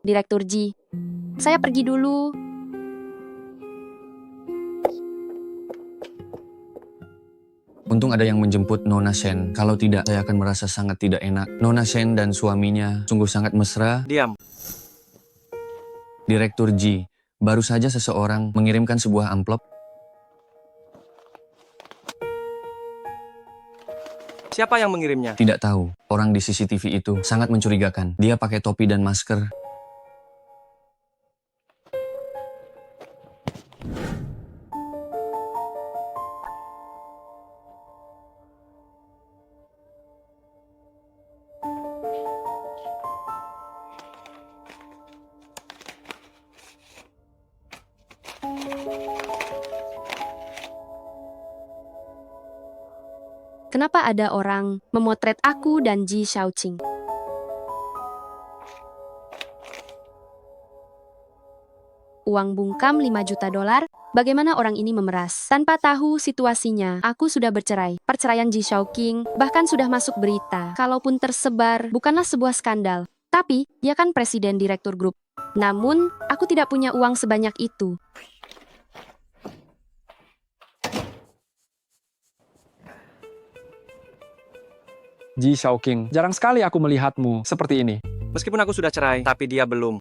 Direktur Ji, saya pergi dulu. Untung ada yang menjemput Nona Shen. Kalau tidak, saya akan merasa sangat tidak enak. Nona Shen dan suaminya sungguh sangat mesra. Diam. Direktur Ji, baru saja seseorang mengirimkan sebuah amplop. Siapa yang mengirimnya? Tidak tahu. Orang di CCTV itu sangat mencurigakan. Dia pakai topi dan masker. Kenapa ada orang memotret aku dan Ji Shaoqing? Uang bungkam 5 juta dolar, bagaimana orang ini memeras? Tanpa tahu situasinya, aku sudah bercerai. Perceraian Ji Shaoqing bahkan sudah masuk berita. Kalaupun tersebar, bukanlah sebuah skandal. Tapi, dia kan presiden direktur grup. Namun, aku tidak punya uang sebanyak itu. Ji Shaoqing, jarang sekali aku melihatmu seperti ini. Meskipun aku sudah cerai, tapi dia belum.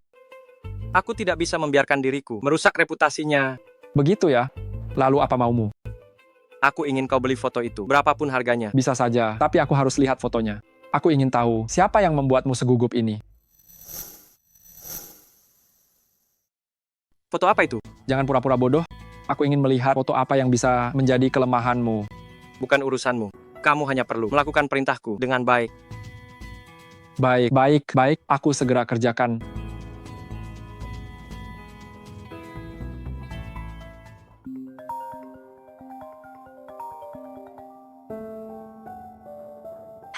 Aku tidak bisa membiarkan diriku merusak reputasinya. Begitu ya? Lalu apa maumu? Aku ingin kau beli foto itu, berapapun harganya. Bisa saja, tapi aku harus lihat fotonya. Aku ingin tahu siapa yang membuatmu segugup ini. Foto apa itu? Jangan pura-pura bodoh. Aku ingin melihat foto apa yang bisa menjadi kelemahanmu. Bukan urusanmu. Kamu hanya perlu melakukan perintahku dengan baik. Baik. Aku segera kerjakan.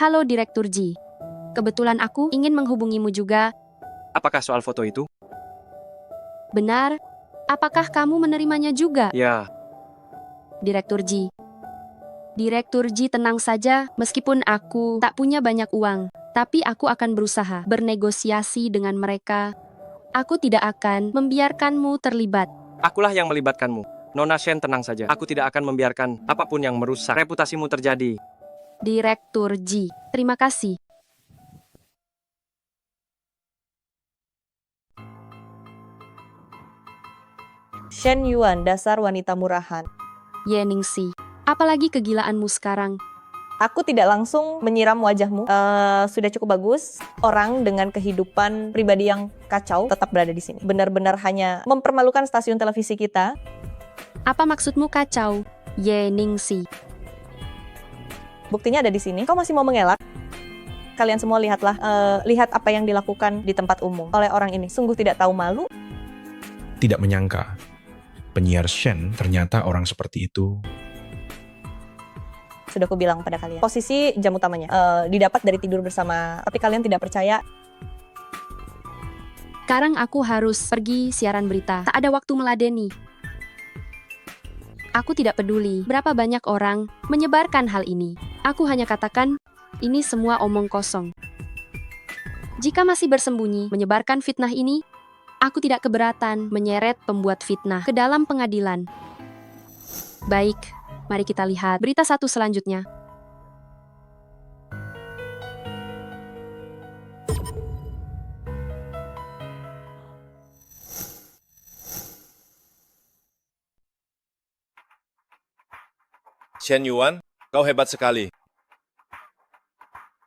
Halo Direktur Ji. Kebetulan aku ingin menghubungimu juga. Apakah soal foto itu? Benar? Apakah kamu menerimanya juga? Ya, Direktur Ji. Direktur Ji, tenang saja, meskipun aku tak punya banyak uang, tapi aku akan berusaha bernegosiasi dengan mereka. Aku tidak akan membiarkanmu terlibat. akulah yang melibatkanmu. Nona Shen, tenang saja. Aku tidak akan membiarkan apapun yang merusak reputasimu terjadi. Direktur Ji, terima kasih. Shen Yuan, dasar wanita murahan. Ye Ningxi, apalagi kegilaanmu sekarang? Aku tidak langsung menyiram wajahmu. Sudah cukup bagus. Orang dengan kehidupan pribadi yang kacau tetap berada di sini. Benar-benar hanya mempermalukan stasiun televisi kita. Apa maksudmu kacau? Ye Ningxi. Buktinya ada di sini. Kau masih mau mengelak? Kalian semua lihatlah, lihat apa yang dilakukan di tempat umum oleh orang ini. Sungguh tidak tahu malu. Tidak menyangka, penyiar Shen ternyata orang seperti itu. Sudah aku bilang pada kalian. Posisi jam utamanya didapat dari tidur bersama. Tapi kalian tidak percaya. Sekarang aku harus pergi siaran berita. Tak ada waktu meladeni. Aku tidak peduli berapa banyak orang menyebarkan hal ini. Aku hanya katakan, ini semua omong kosong. Jika masih bersembunyi menyebarkan fitnah ini, aku tidak keberatan menyeret pembuat fitnah ke dalam pengadilan. Baik, mari kita lihat berita satu selanjutnya. Shen Yuan, kau hebat sekali.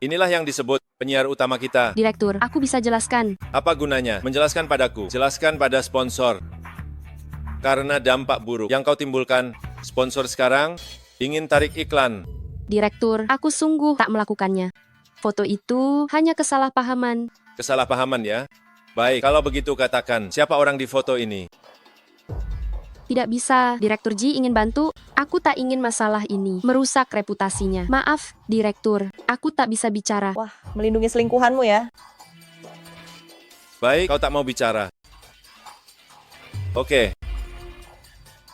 Inilah yang disebut penyiar utama kita. Direktur, aku bisa jelaskan. Apa gunanya? Menjelaskan padaku. Jelaskan pada sponsor. Karena dampak buruk yang kau timbulkan, sponsor sekarang ingin tarik iklan. Direktur, aku sungguh tak melakukannya. Foto itu hanya kesalahpahaman. Kesalahpahaman ya? Baik, kalau begitu katakan, siapa orang di foto ini? Tidak bisa, Direktur Ji ingin bantu. Aku tak ingin masalah ini merusak reputasinya. Maaf, Direktur, aku tak bisa bicara. Wah, melindungi selingkuhanmu ya. Baik, kau tak mau bicara. Oke.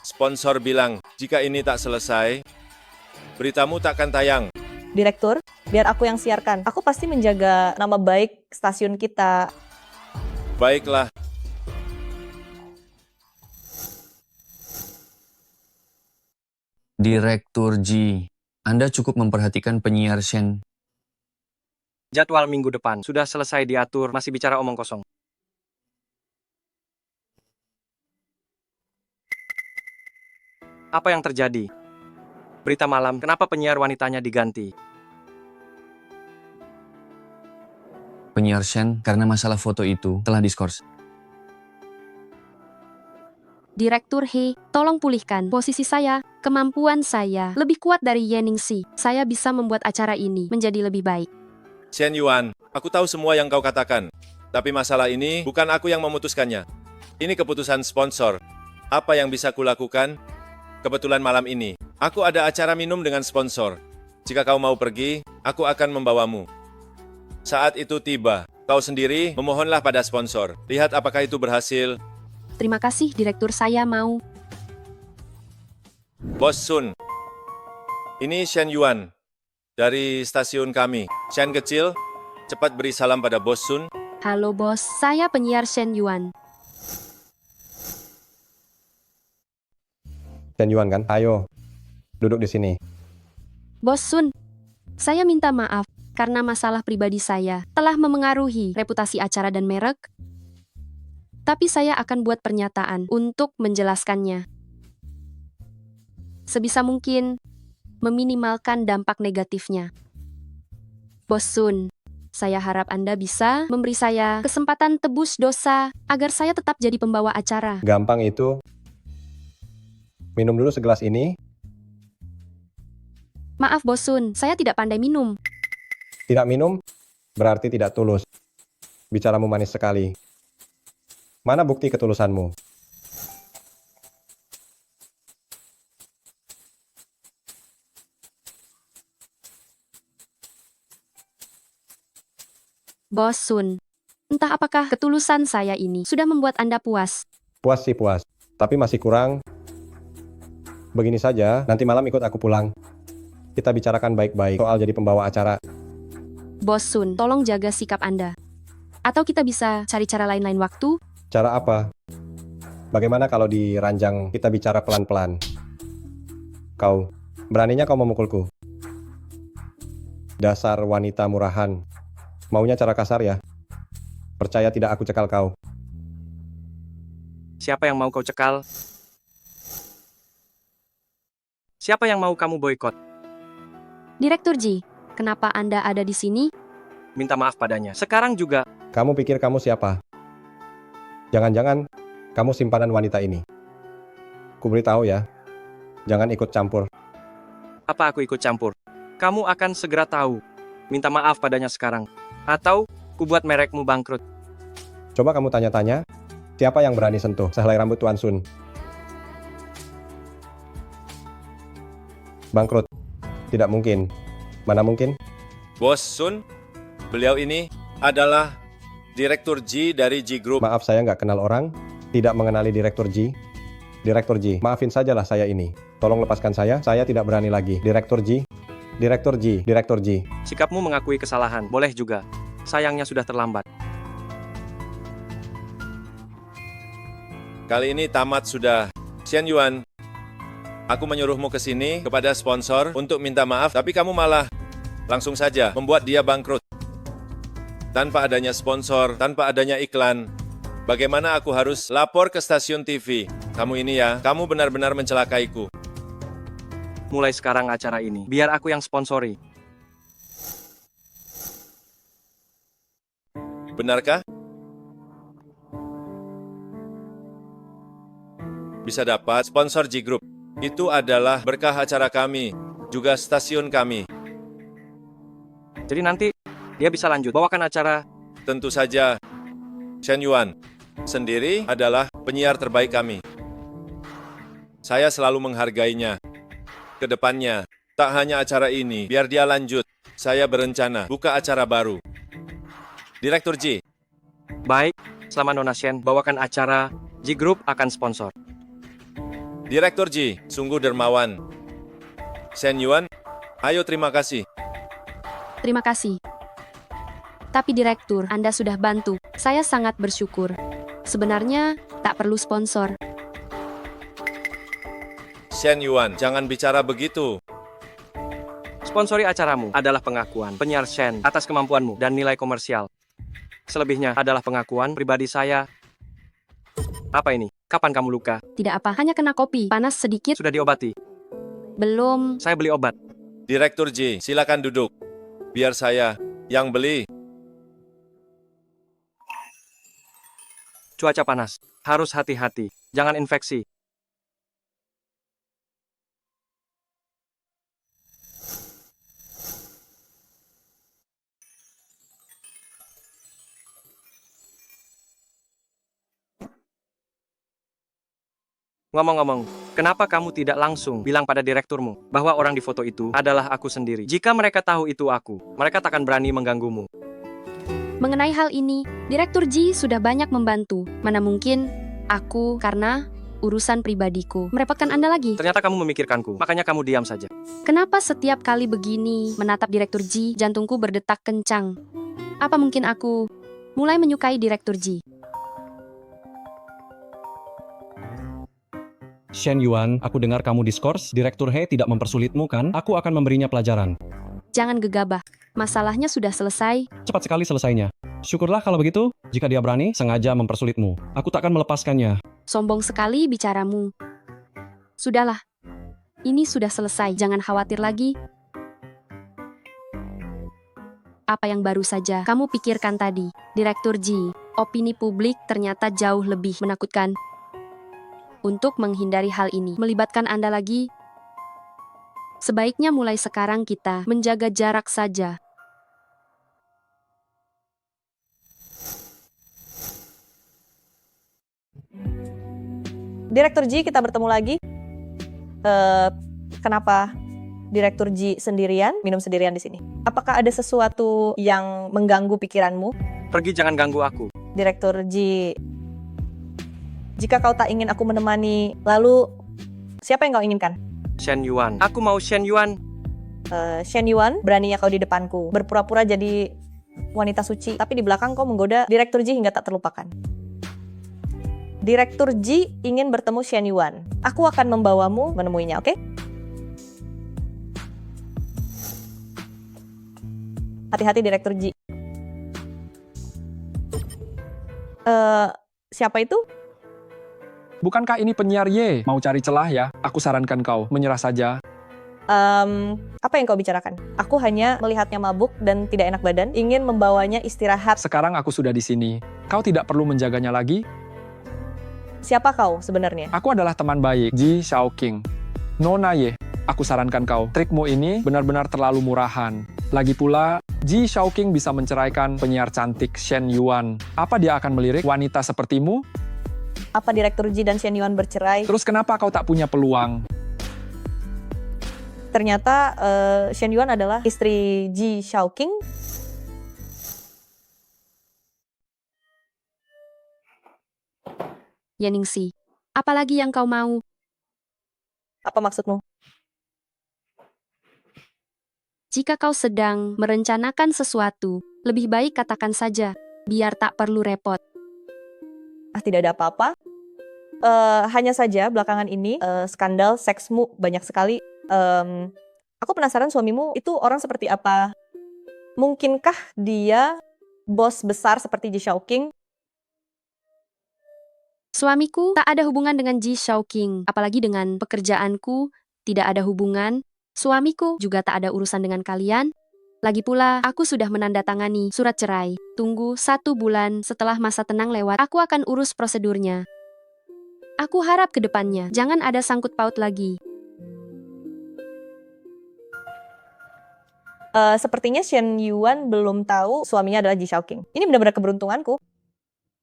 Sponsor bilang, jika ini tak selesai, beritamu tak akan tayang. Direktur, biar aku yang siarkan. Aku pasti menjaga nama baik stasiun kita. Baiklah. Direktur Ji, Anda cukup memperhatikan penyiar Shen. Jadwal minggu depan sudah selesai diatur, masih bicara omong kosong. Apa yang terjadi? Berita malam, kenapa penyiar wanitanya diganti? Penyiar Shen, karena masalah foto itu, telah diskors. Direktur He, tolong pulihkan posisi saya. Kemampuan saya lebih kuat dari Ye Ningxi. Saya bisa membuat acara ini menjadi lebih baik. Shen Yuan, aku tahu semua yang kau katakan. Tapi masalah ini bukan aku yang memutuskannya. Ini keputusan sponsor. Apa yang bisa kulakukan? Kebetulan malam ini, aku ada acara minum dengan sponsor. Jika kau mau pergi, aku akan membawamu. Saat itu tiba, kau sendiri memohonlah pada sponsor. Lihat apakah itu berhasil. Terima kasih, Direktur, saya mau. Bos Sun, ini Shen Yuan dari stasiun kami. Shen kecil, cepat beri salam pada Bos Sun. Halo bos, saya penyiar Shen Yuan. Shen Yuan kan? Ayo, duduk di sini. Bos Sun, saya minta maaf karena masalah pribadi saya telah memengaruhi reputasi acara dan merek. Tapi saya akan buat pernyataan untuk menjelaskannya. Sebisa mungkin, meminimalkan dampak negatifnya. Bos Sun, Saya harap Anda bisa memberi saya kesempatan tebus dosa agar saya tetap jadi pembawa acara. Gampang itu. Minum dulu segelas ini. Maaf Bosun, saya tidak pandai minum. Tidak minum, berarti tidak tulus. Bicaramu manis sekali. Mana bukti ketulusanmu? Bosun, entah apakah ketulusan saya ini sudah membuat Anda puas. Puas sih puas, tapi masih kurang. Begini saja, nanti malam ikut aku pulang. Kita bicarakan baik-baik soal jadi pembawa acara. Bosun, tolong jaga sikap Anda. Atau kita bisa cari cara lain-lain waktu? Cara apa? Bagaimana kalau di ranjang kita bicara pelan-pelan? Kau, beraninya kau memukulku? Dasar wanita murahan. Maunya cara kasar ya? Percaya tidak aku cekal kau. Siapa yang mau kau cekal? Siapa yang mau kamu boikot? Direktur Ji, kenapa Anda ada di sini? Minta maaf padanya. Sekarang juga. Kamu pikir kamu siapa? Jangan-jangan kamu simpanan wanita ini. Ku beritahu ya, jangan ikut campur. Apa aku ikut campur? Kamu akan segera tahu. Minta maaf padanya sekarang. Atau ku buat merekmu bangkrut. Coba kamu tanya-tanya, siapa yang berani sentuh sehelai rambut Tuan Sun? Bangkrut? Tidak mungkin. Mana mungkin? Bos Sun, beliau ini adalah Direktur Ji dari Ji Group. Maaf, saya nggak kenal orang, tidak mengenali Direktur Ji. Direktur Ji, maafin sajalah saya ini. Tolong lepaskan saya tidak berani lagi. Direktur Ji, Direktur Ji, Direktur Ji. Sikapmu mengakui kesalahan, boleh juga. Sayangnya sudah terlambat. Kali ini tamat sudah. Xian Yuan, aku menyuruhmu ke sini kepada sponsor untuk minta maaf, tapi kamu malah langsung saja membuat dia bangkrut. Tanpa adanya sponsor, tanpa adanya iklan, bagaimana aku harus lapor ke stasiun TV? Kamu ini ya, kamu benar-benar mencelakaiku. Mulai sekarang acara ini, biar aku yang sponsori. Benarkah? Bisa dapat sponsor Ji Group. Itu adalah berkah acara kami, juga stasiun kami. Jadi nanti dia bisa lanjut bawakan acara. Tentu saja, Shen Yuan sendiri adalah penyiar terbaik kami. Saya selalu menghargainya. Kedepannya, tak hanya acara ini, biar dia lanjut. Saya berencana buka acara baru. Direktur Ji. Baik, selama Nona Shen bawakan acara, Ji Group akan sponsor. Direktur Ji, sungguh dermawan. Shen Yuan, ayo terima kasih. Terima kasih. Tapi Direktur, Anda sudah bantu. Saya sangat bersyukur. Sebenarnya, tak perlu sponsor. Shen Yuan, jangan bicara begitu. Sponsori acaramu adalah pengakuan penyiar Shen atas kemampuanmu dan nilai komersial. Selebihnya adalah pengakuan pribadi saya. Apa ini? Kapan kamu luka? Tidak apa, hanya kena kopi. Panas sedikit. Sudah diobati? Belum. Saya beli obat. Direktur Ji, silakan duduk. Biar saya yang beli. Cuaca panas. Harus hati-hati. Jangan infeksi. Ngomong-ngomong, kenapa kamu tidak langsung bilang pada direkturmu bahwa orang di foto itu adalah aku sendiri? Jika mereka tahu itu aku, mereka takkan berani mengganggumu. Mengenai hal ini, Direktur Ji sudah banyak membantu. Mana mungkin aku, karena urusan pribadiku, merepotkan Anda lagi. Ternyata kamu memikirkanku, makanya kamu diam saja. Kenapa setiap kali begini menatap Direktur Ji, jantungku berdetak kencang? Apa mungkin aku mulai menyukai Direktur Ji? Shen Yuan, aku dengar kamu diskors, Direktur He tidak mempersulitmu kan? Aku akan memberinya pelajaran. Jangan gegabah, masalahnya sudah selesai. Cepat sekali selesainya. Syukurlah kalau begitu, jika dia berani, sengaja mempersulitmu. Aku takkan melepaskannya. Sombong sekali bicaramu. Sudahlah, ini sudah selesai, jangan khawatir lagi. apa yang baru saja kamu pikirkan tadi, Direktur Ji. Opini publik ternyata jauh lebih menakutkan. Untuk menghindari hal ini, melibatkan Anda lagi, sebaiknya mulai sekarang kita menjaga jarak saja. Direktur Ji, kita bertemu lagi. Kenapa Direktur Ji sendirian, minum sendirian di sini? Apakah ada sesuatu yang mengganggu pikiranmu? Pergi, jangan ganggu aku. Direktur Ji, jika kau tak ingin aku menemani, lalu siapa yang kau inginkan? Shen Yuan. Aku mau Shen Yuan. Shen Yuan, beraninya kau di depanku, berpura-pura jadi wanita suci, tapi di belakang kau menggoda Direktur Ji hingga tak terlupakan. Direktur Ji ingin bertemu Shen Yuan. Aku akan membawamu menemuinya, oke? Hati-hati Direktur Ji. Siapa itu? Bukankah ini penyiar Y? Mau cari celah ya? Aku sarankan kau menyerah saja. Apa yang kau bicarakan? Aku hanya melihatnya mabuk dan tidak enak badan, ingin membawanya istirahat. Sekarang aku sudah di sini. Kau tidak perlu menjaganya lagi. Siapa kau sebenarnya? Aku adalah teman baik, Ji Shaoqing. Nona Ye, aku sarankan kau, trikmu ini benar-benar terlalu murahan. Lagi pula, Ji Shaoqing bisa menceraikan penyiar cantik Shen Yuan. Apa dia akan melirik wanita sepertimu? Apa Direktur Ji dan Shen Yuan bercerai? Terus kenapa kau tak punya peluang? Ternyata Shen Yuan adalah istri Ji Shaoqing. Yeningsi, apalagi yang kau mau? Apa maksudmu? Jika kau sedang merencanakan sesuatu, lebih baik katakan saja, biar tak perlu repot. Tidak ada apa-apa. Hanya saja belakangan ini skandal seksmu banyak sekali. Aku penasaran suamimu itu orang seperti apa? Mungkinkah dia bos besar seperti Ji Shaoqing? Suamiku tak ada hubungan dengan Ji Shaoqing, apalagi dengan pekerjaanku, tidak ada hubungan. Suamiku juga tak ada urusan dengan kalian. Lagi pula, aku sudah menandatangani surat cerai. Tunggu 1 bulan setelah masa tenang lewat, aku akan urus prosedurnya. Aku harap ke depannya, jangan ada sangkut paut lagi. Sepertinya Shen Yuan belum tahu suaminya adalah Ji Shaoqing. Ini benar-benar keberuntunganku.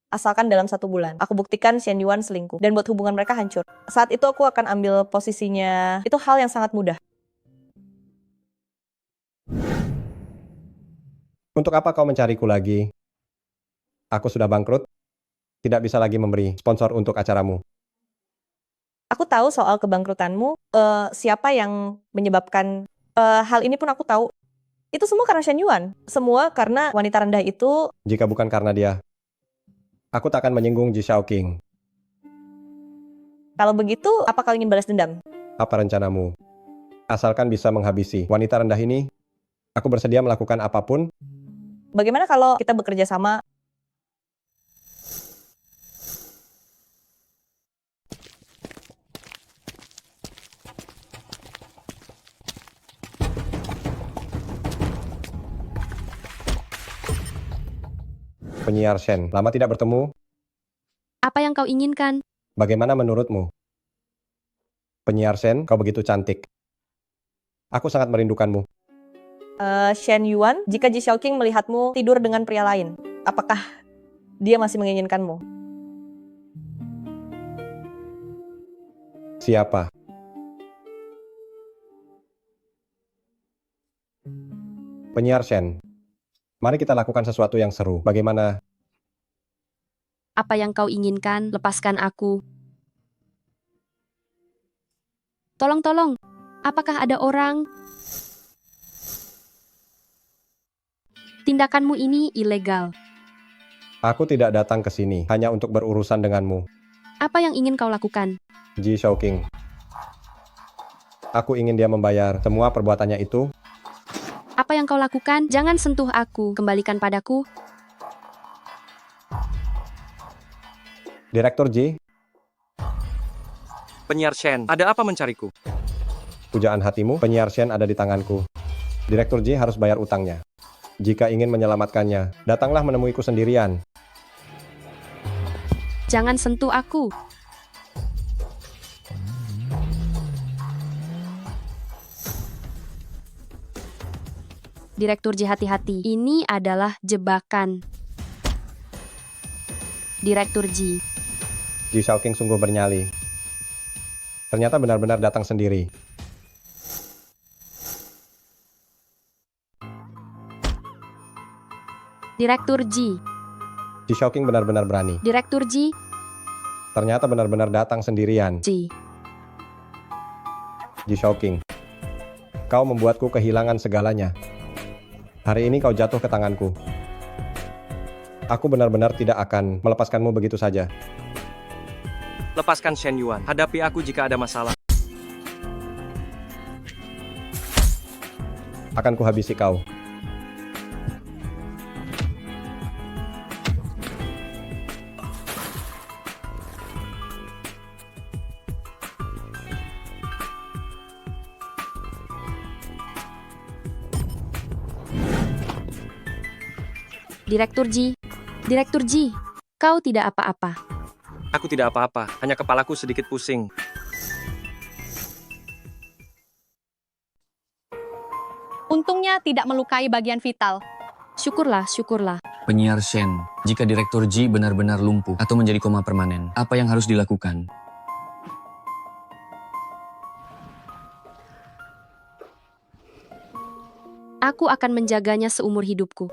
Asalkan dalam 1 bulan, aku buktikan Shen Yuan selingkuh dan buat hubungan mereka hancur. Saat itu aku akan ambil posisinya. Itu hal yang sangat mudah. Untuk apa kau mencariku lagi? Aku sudah bangkrut, tidak bisa lagi memberi sponsor untuk acaramu. Aku tahu soal kebangkrutanmu, siapa yang menyebabkan hal ini pun aku tahu. Itu semua karena Shen Yuan. Semua karena wanita rendah itu. Jika bukan karena dia, aku tak akan menyinggung Ji Shaoqing. Kalau begitu, apa kau ingin balas dendam? Apa rencanamu? Asalkan bisa menghabisi wanita rendah ini, aku bersedia melakukan apapun. Bagaimana kalau kita bekerja sama? Penyiar Shen, lama tidak bertemu. Apa yang kau inginkan? Bagaimana menurutmu? Penyiar Shen, kau begitu cantik. Aku sangat merindukanmu. Shen Yuan, jika Ji Shaoqing melihatmu tidur dengan pria lain, apakah dia masih menginginkanmu? Siapa? Penyiar Shen, mari kita lakukan sesuatu yang seru. Bagaimana? Apa yang kau inginkan, lepaskan aku. Tolong, apakah ada orang? Tindakanmu ini ilegal. Aku tidak datang ke sini hanya untuk berurusan denganmu. Apa yang ingin kau lakukan? Ji Shaoqing. Aku ingin dia membayar semua perbuatannya itu. Apa yang kau lakukan? Jangan sentuh aku, kembalikan padaku. Direktur Ji, Penyiar Shen, ada apa mencariku? pujaan hatimu, penyiar Shen ada di tanganku. Direktur Ji harus bayar utangnya. Jika ingin menyelamatkannya, datanglah menemuiku sendirian. Jangan sentuh aku. Direktur Ji, hati-hati. Ini adalah jebakan. Direktur Ji. Ji Shaoqing sungguh bernyali. Ternyata benar-benar datang sendiri. Direktur Ji. Ji Shaoqing benar-benar berani. Direktur Ji. Ternyata benar-benar datang sendirian. Ji. Ji Shaoqing, kau membuatku kehilangan segalanya. Hari ini kau jatuh ke tanganku. Aku benar-benar tidak akan melepaskanmu begitu saja. Lepaskan Shen Yuan. Hadapi aku jika ada masalah. Akan kuhabisi kau. Direktur Ji. Direktur Ji. Kau tidak apa-apa. Aku tidak apa-apa, hanya kepalaku sedikit pusing. Untungnya tidak melukai bagian vital. Syukurlah, syukurlah. Penyiar Shen, jika Direktur Ji benar-benar lumpuh atau menjadi koma permanen, apa yang harus dilakukan? Aku akan menjaganya seumur hidupku.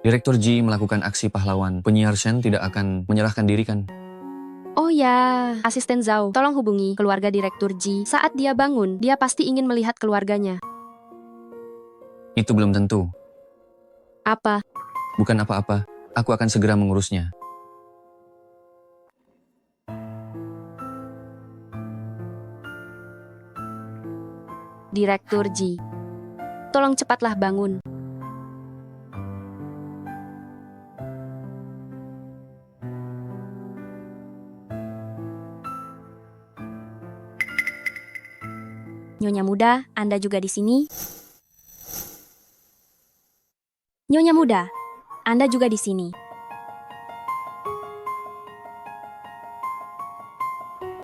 Direktur Ji melakukan aksi pahlawan. Penyiar Shen tidak akan menyerahkan diri kan? Oh ya, asisten Zhao, tolong hubungi keluarga Direktur Ji. Saat dia bangun, dia pasti ingin melihat keluarganya. Itu belum tentu. Apa? Bukan apa-apa. Aku akan segera mengurusnya. Direktur Ji, tolong cepatlah bangun. Nyonya muda, Anda juga di sini? Nyonya muda, Anda juga di sini.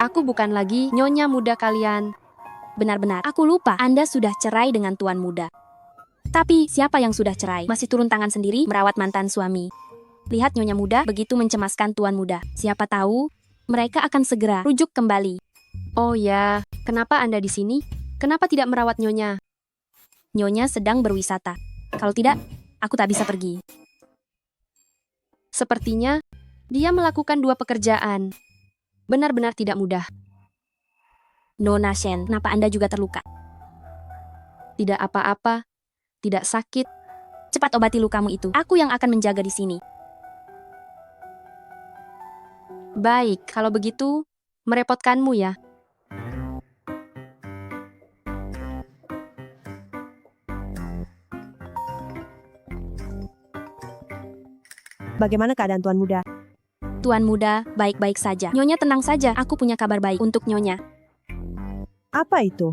Aku bukan lagi nyonya muda kalian. Benar-benar, aku lupa Anda sudah cerai dengan tuan muda. Tapi, siapa yang sudah cerai? Masih turun tangan sendiri merawat mantan suami. Lihat nyonya muda begitu mencemaskan tuan muda. Siapa tahu, mereka akan segera rujuk kembali. Oh ya, kenapa Anda di sini? Kenapa tidak merawat nyonya? Nyonya sedang berwisata. Kalau tidak, aku tak bisa pergi. Sepertinya, dia melakukan dua pekerjaan. Benar-benar tidak mudah. Nona Shen, kenapa Anda juga terluka? Tidak apa-apa, tidak sakit. Cepat obati lukamu itu. Aku yang akan menjaga di sini. Baik, kalau begitu, merepotkanmu ya. Bagaimana keadaan Tuan Muda? Tuan muda, baik-baik saja. Nyonya tenang saja, aku punya kabar baik untuk Nyonya. Apa itu?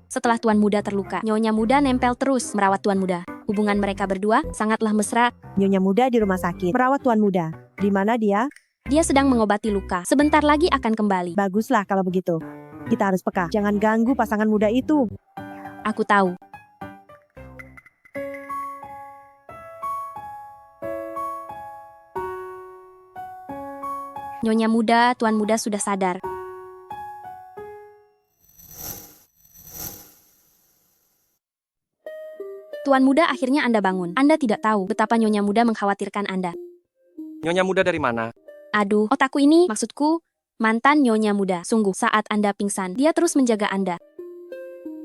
Setelah Tuan Muda terluka, Nyonya Muda nempel terus merawat Tuan Muda. Hubungan mereka berdua sangatlah mesra. Nyonya Muda di rumah sakit, merawat Tuan Muda. Di mana dia? Dia sedang mengobati luka. Sebentar lagi akan kembali. Baguslah kalau begitu. Kita harus peka. Jangan ganggu pasangan muda itu. Aku tahu. Nyonya Muda, Tuan Muda sudah sadar. Tuan Muda, akhirnya Anda bangun. Anda tidak tahu betapa Nyonya Muda mengkhawatirkan Anda. Nyonya muda dari mana? Aduh, otakku ini, maksudku, mantan Nyonya Muda. Sungguh, saat Anda pingsan, dia terus menjaga Anda.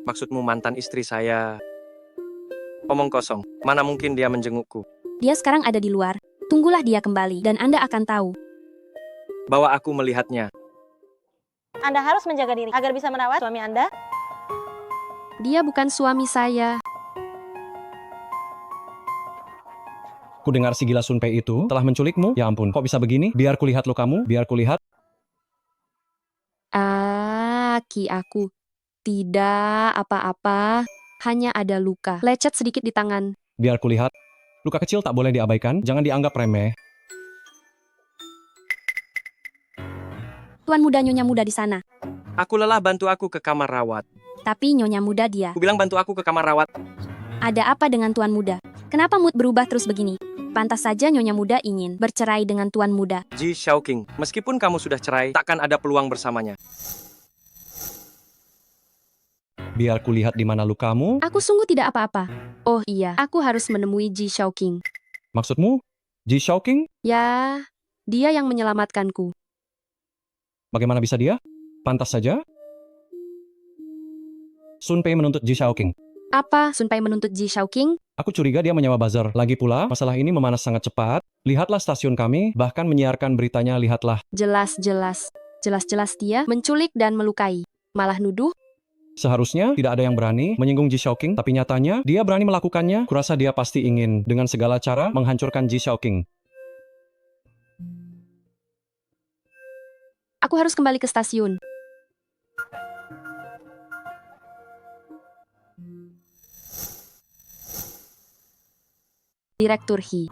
Maksudmu mantan istri saya? Omong kosong, mana mungkin dia menjengukku? Dia sekarang ada di luar. Tunggulah dia kembali, dan Anda akan tahu. Bawa aku melihatnya. Anda harus menjaga diri agar bisa merawat suami Anda. Dia bukan suami saya. Ku dengar si gila Sun Pei itu telah menculikmu. Ya ampun, kok bisa begini? Biar kulihat lukamu, biar kulihat. Ki aku. Tidak apa-apa. Hanya ada luka, lecet sedikit di tangan. Biar kulihat. Luka kecil tak boleh diabaikan, jangan dianggap remeh. Tuan muda Nyonya muda di sana. Aku lelah, bantu aku ke kamar rawat. Tapi Nyonya muda dia. Aku bilang bantu aku ke kamar rawat. Ada apa dengan tuan muda? Kenapa mood berubah terus begini? Pantas saja Nyonya muda ingin bercerai dengan tuan muda. Ji Shaoqing, meskipun kamu sudah cerai, takkan ada peluang bersamanya. Biar kulihat di mana lukamu. Aku sungguh tidak apa-apa. Oh iya, aku harus menemui Ji Shaoqing. Maksudmu? Ji Shaoqing? Ya, dia yang menyelamatkanku. Bagaimana bisa dia? Pantas saja. Sun Pei menuntut Ji Shaoqing. Apa Sun Pei menuntut Ji Shaoqing? Aku curiga dia menyewa buzzer. Lagi pula, masalah ini memanas sangat cepat. Lihatlah stasiun kami, bahkan menyiarkan beritanya, lihatlah. Jelas-jelas. Jelas-jelas dia menculik dan melukai. Malah nuduh. Seharusnya tidak ada yang berani menyinggung Ji Shaoqing, tapi nyatanya dia berani melakukannya. Kurasa dia pasti ingin dengan segala cara menghancurkan Ji Shaoqing. Aku harus kembali ke stasiun. Direktur He.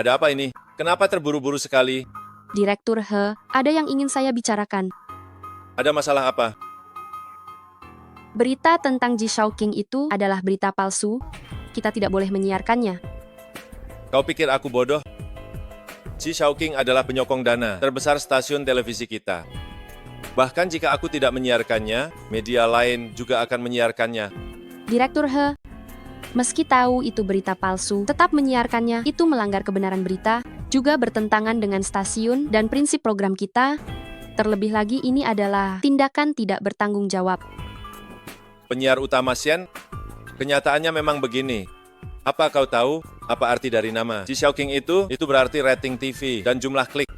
Ada apa ini? Kenapa terburu-buru sekali? Direktur He, ada yang ingin saya bicarakan. Ada masalah apa? Berita tentang Ji Shaoqing itu adalah berita palsu. Kita tidak boleh menyiarkannya. Kau pikir aku bodoh? Ji Shaoqing adalah penyokong dana terbesar stasiun televisi kita. Bahkan jika aku tidak menyiarkannya, media lain juga akan menyiarkannya. Direktur He, meski tahu itu berita palsu, tetap menyiarkannya itu melanggar kebenaran berita, juga bertentangan dengan stasiun dan prinsip program kita. Terlebih lagi ini adalah tindakan tidak bertanggung jawab. Penyiar utama Shen, kenyataannya memang begini. Apa kau tahu apa arti dari nama Ji Shaoqing itu? Itu berarti rating TV dan jumlah klik.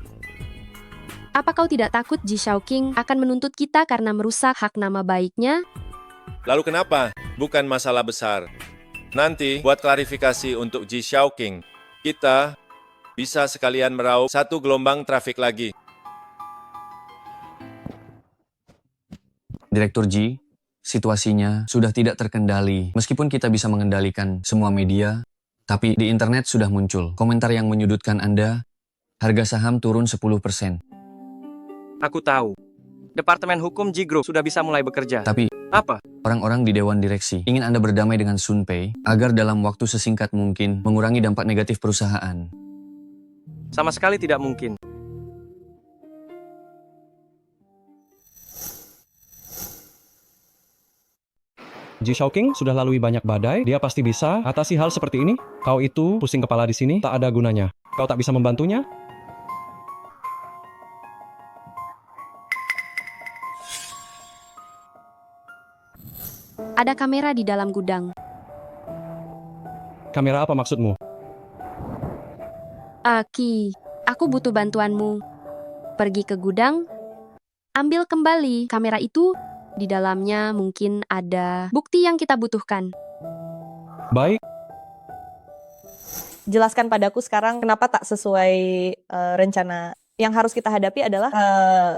Apa kau tidak takut Ji Shaoqing akan menuntut kita karena merusak hak nama baiknya? Lalu kenapa? Bukan masalah besar. Nanti buat klarifikasi untuk Ji Shaoqing, kita bisa sekalian meraup satu gelombang trafik lagi. Direktur Ji, situasinya sudah tidak terkendali. Meskipun kita bisa mengendalikan semua media, tapi di internet sudah muncul komentar yang menyudutkan Anda. Harga saham turun 10%. Aku tahu. Departemen Hukum Ji Group sudah bisa mulai bekerja. Tapi Apa? orang-orang di Dewan Direksi ingin Anda berdamai dengan Sun Pei agar dalam waktu sesingkat mungkin mengurangi dampak negatif perusahaan. Sama sekali tidak mungkin. Ji Shaoqing sudah lalui banyak badai, dia pasti bisa atasi hal seperti ini. Kau itu pusing kepala di sini, tak ada gunanya. Kau tak bisa membantunya? Ada kamera di dalam gudang. Kamera apa maksudmu? Aki, aku butuh bantuanmu. Pergi ke gudang, ambil kembali kamera itu. Di dalamnya mungkin ada bukti yang kita butuhkan. Baik. Jelaskan padaku sekarang kenapa tak sesuai rencana. Yang harus kita hadapi adalah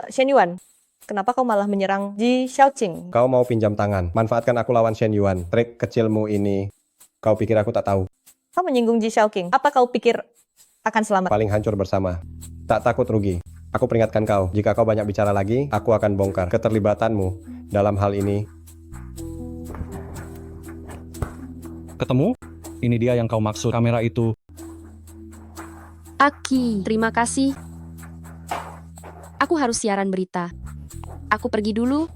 Shen Yuan. Kenapa kau malah menyerang Ji Shaoqing? Kau mau pinjam tangan. Manfaatkan aku lawan Shen Yuan. Trik kecilmu ini, kau pikir aku tak tahu? Kau menyinggung Ji Shaoqing. Apa kau pikir akan selamat? Paling hancur bersama. Tak takut rugi. Aku peringatkan kau, jika kau banyak bicara lagi, aku akan bongkar keterlibatanmu dalam hal ini. Ketemu? Ini dia yang kau maksud, kamera itu. Aki, terima kasih. Aku harus siaran berita. Aku pergi dulu.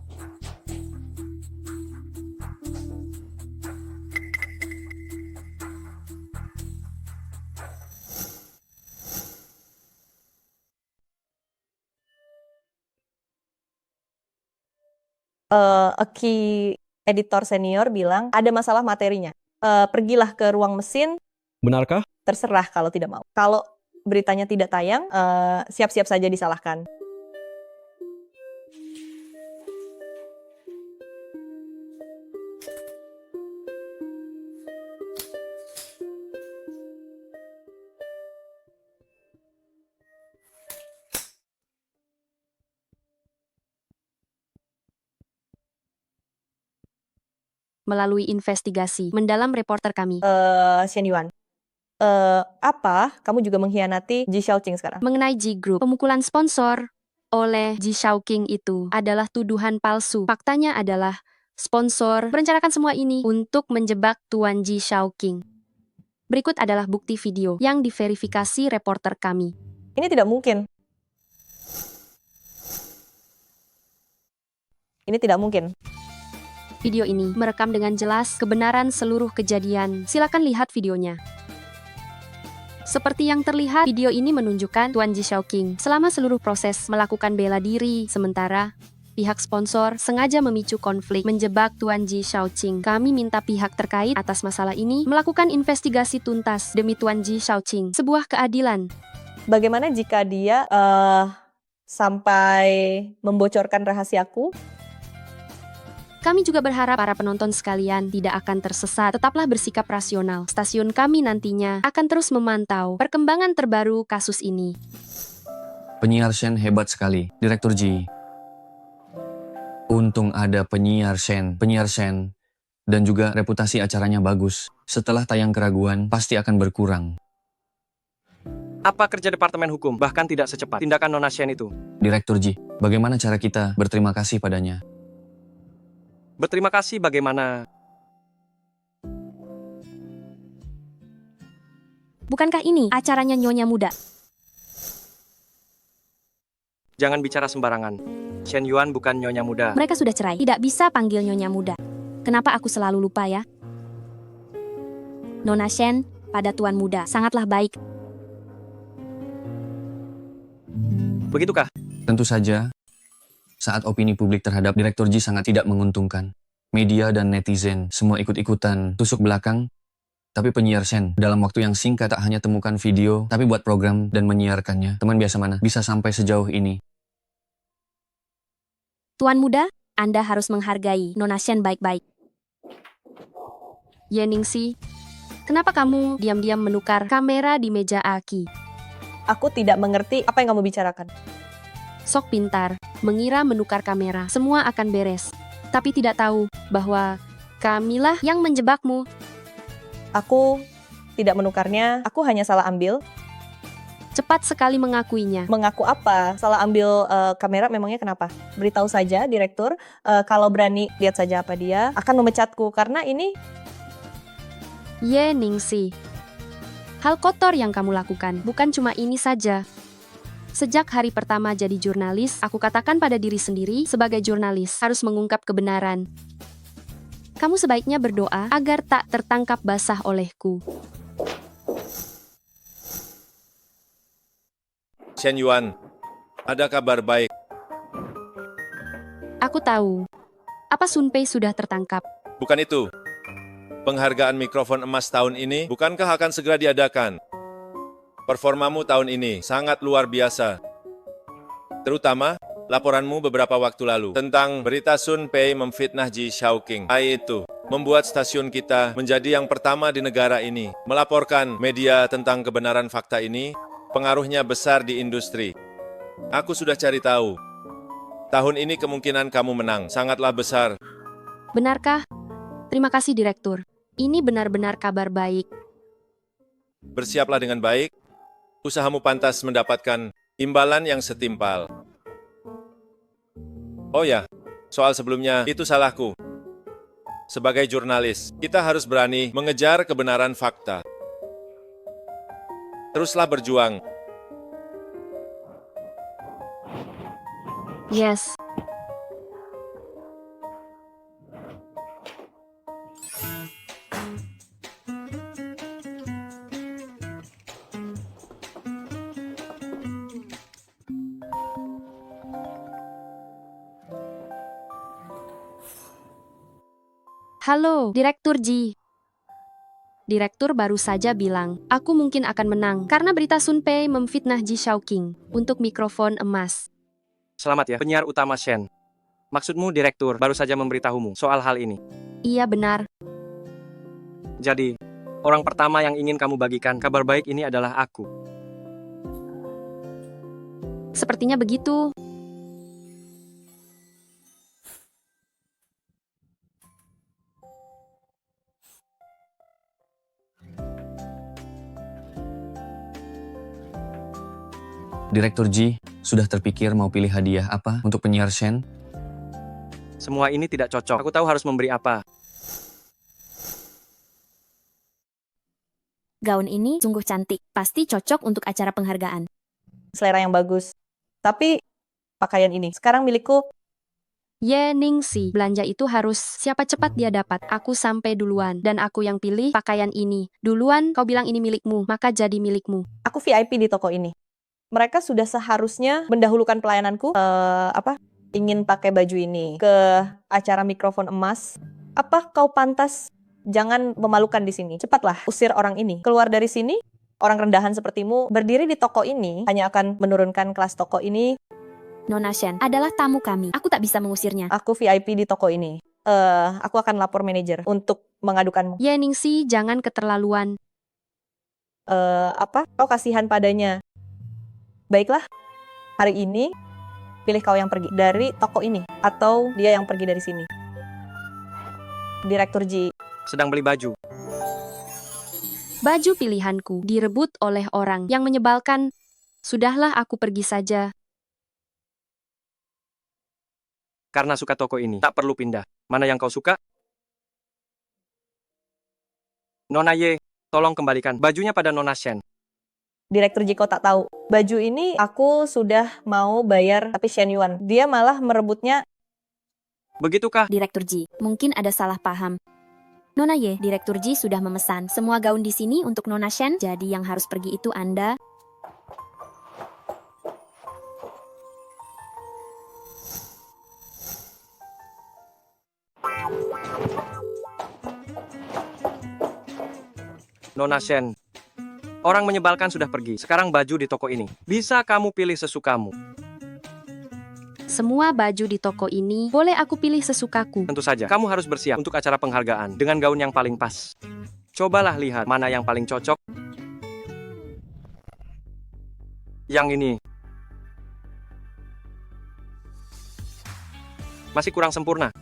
Aki editor senior bilang ada masalah materinya. Pergilah ke ruang mesin. Benarkah? Terserah kalau tidak mau. Kalau beritanya tidak tayang, siap-siap saja disalahkan. melalui investigasi mendalam reporter kami. Shen Yuan, apa kamu juga mengkhianati Ji Xiaoqing sekarang? Mengenai Ji Group, pemukulan sponsor oleh Ji Xiaoqing itu adalah tuduhan palsu. Faktanya adalah sponsor merencanakan semua ini untuk menjebak Tuan Ji Xiaoqing. Berikut adalah bukti video yang diverifikasi reporter kami. Ini tidak mungkin. Ini tidak mungkin. Video ini merekam dengan jelas kebenaran seluruh kejadian. Silakan lihat videonya. Seperti yang terlihat, video ini menunjukkan Tuan Ji Xiaoqing selama seluruh proses melakukan bela diri, sementara pihak sponsor sengaja memicu konflik menjebak Tuan Ji Xiaoqing. Kami minta pihak terkait atas masalah ini melakukan investigasi tuntas demi Tuan Ji Xiaoqing. Sebuah keadilan. Bagaimana jika dia sampai membocorkan rahasiaku? Kami juga berharap para penonton sekalian tidak akan tersesat. Tetaplah bersikap rasional. Stasiun kami nantinya akan terus memantau perkembangan terbaru kasus ini. Penyiar Shen hebat sekali, Direktur Ji. Untung ada penyiar Shen, dan juga reputasi acaranya bagus. Setelah tayang keraguan, pasti akan berkurang. Apa kerja Departemen Hukum, bahkan tidak secepat tindakan Nona Shen itu? Direktur Ji, bagaimana cara kita berterima kasih padanya? Berterima kasih bagaimana? Bukankah ini acaranya Nyonya Muda? Jangan bicara sembarangan. Shen Yuan bukan Nyonya Muda. Mereka sudah cerai. Tidak bisa panggil Nyonya Muda. Kenapa aku selalu lupa ya? Nona Shen pada Tuan Muda sangatlah baik. Begitukah? Tentu saja, saat opini publik terhadap Direktur Ji sangat tidak menguntungkan. Media dan netizen semua ikut-ikutan tusuk belakang. Tapi penyiar Shen dalam waktu yang singkat tak hanya temukan video, tapi buat program dan menyiarkannya. Teman biasa mana bisa sampai sejauh ini? Tuan Muda, Anda harus menghargai Nona Shen baik-baik. Ye Ningxi, kenapa kamu diam-diam menukar kamera di meja Aki? Aku tidak mengerti apa yang kamu bicarakan. Sok pintar, mengira menukar kamera, semua akan beres. Tapi tidak tahu bahwa kamilah yang menjebakmu. Aku tidak menukarnya, aku hanya salah ambil. Cepat sekali mengakuinya. Mengaku apa? Salah ambil kamera memangnya kenapa? Beritahu saja, Direktur. Kalau berani, lihat saja apa dia akan memecatku. Karena ini... Ye Ningxi, hal kotor yang kamu lakukan bukan cuma ini saja. Sejak hari pertama jadi jurnalis, aku katakan pada diri sendiri sebagai jurnalis harus mengungkap kebenaran. Kamu sebaiknya berdoa agar tak tertangkap basah olehku. Shen Yuan, ada kabar baik. Aku tahu. Apa Sun Pei sudah tertangkap? Bukan itu. Penghargaan mikrofon emas tahun ini bukankah akan segera diadakan? Performamu tahun ini sangat luar biasa. Terutama laporanmu beberapa waktu lalu tentang berita Sun Pei memfitnah Ji Xiaoqing. Itu membuat stasiun kita menjadi yang pertama di negara ini melaporkan media tentang kebenaran fakta ini. Pengaruhnya besar di industri. Aku sudah cari tahu. Tahun ini kemungkinan kamu menang sangatlah besar. Benarkah? Terima kasih, Direktur. Ini benar-benar kabar baik. Bersiaplah dengan baik. Usahamu pantas mendapatkan imbalan yang setimpal. Oh ya, soal sebelumnya itu salahku. Sebagai jurnalis, kita harus berani mengejar kebenaran fakta. Teruslah berjuang. Yes. Halo, Direktur Ji. Direktur baru saja bilang, aku mungkin akan menang karena berita Sun Pei memfitnah Ji Xiaoqing untuk mikrofon emas. Selamat ya, penyiar utama Shen. Maksudmu Direktur baru saja memberitahumu soal hal ini? Iya benar. Jadi, orang pertama yang ingin kamu bagikan kabar baik ini adalah aku. Sepertinya begitu. Direktur Ji, sudah terpikir mau pilih hadiah apa untuk penyiar Shen? Semua ini tidak cocok. Aku tahu harus memberi apa. Gaun ini sungguh cantik, pasti cocok untuk acara penghargaan. Selera yang bagus. Tapi pakaian ini sekarang milikku. Ye Ningsi, belanja itu harus siapa cepat dia dapat. Aku sampai duluan, dan aku yang pilih pakaian ini. Duluan kau bilang ini milikmu, maka jadi milikmu. Aku VIP di toko ini. Mereka sudah seharusnya mendahulukan pelayananku. Ingin pakai baju ini ke acara mikrofon emas. Apa kau pantas? Jangan memalukan di sini. Cepatlah, usir orang ini. Keluar dari sini. Orang rendahan sepertimu berdiri di toko ini hanya akan menurunkan kelas toko ini. Nona Shen adalah tamu kami. Aku tak bisa mengusirnya. Aku VIP di toko ini. Aku akan lapor manajer untuk mengadukanmu. Ye Ningsi, jangan keterlaluan. Kau kasihan padanya. Baiklah, hari ini pilih kau yang pergi dari toko ini atau dia yang pergi dari sini. Direktur Ji. Sedang beli baju. Baju pilihanku direbut oleh orang yang menyebalkan. Sudahlah, aku pergi saja. Karena suka toko ini, tak perlu pindah. Mana yang kau suka? Nona Ye, tolong kembalikan bajunya pada Nona Shen. Direktur Ji, kau tak tahu. Baju ini aku sudah mau bayar, tapi Shen Yuan. Dia malah merebutnya. Begitukah? Direktur Ji, mungkin ada salah paham. Nona Ye, Direktur Ji sudah memesan semua gaun di sini untuk Nona Shen, jadi yang harus pergi itu Anda. Nona Shen, orang menyebalkan sudah pergi. Sekarang baju di toko ini. Bisa kamu pilih sesukamu. Semua baju di toko ini boleh aku pilih sesukaku. Tentu saja, kamu harus bersiap untuk acara penghargaan dengan gaun yang paling pas. Cobalah lihat mana yang paling cocok. Yang ini. Masih kurang sempurna.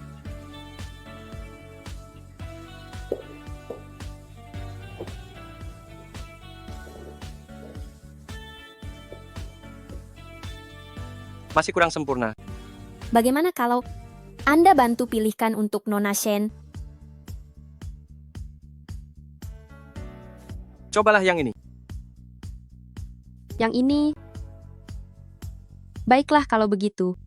Masih kurang sempurna. Bagaimana kalau Anda bantu pilihkan untuk Nona Shen? Cobalah yang ini. Yang ini. Baiklah kalau begitu.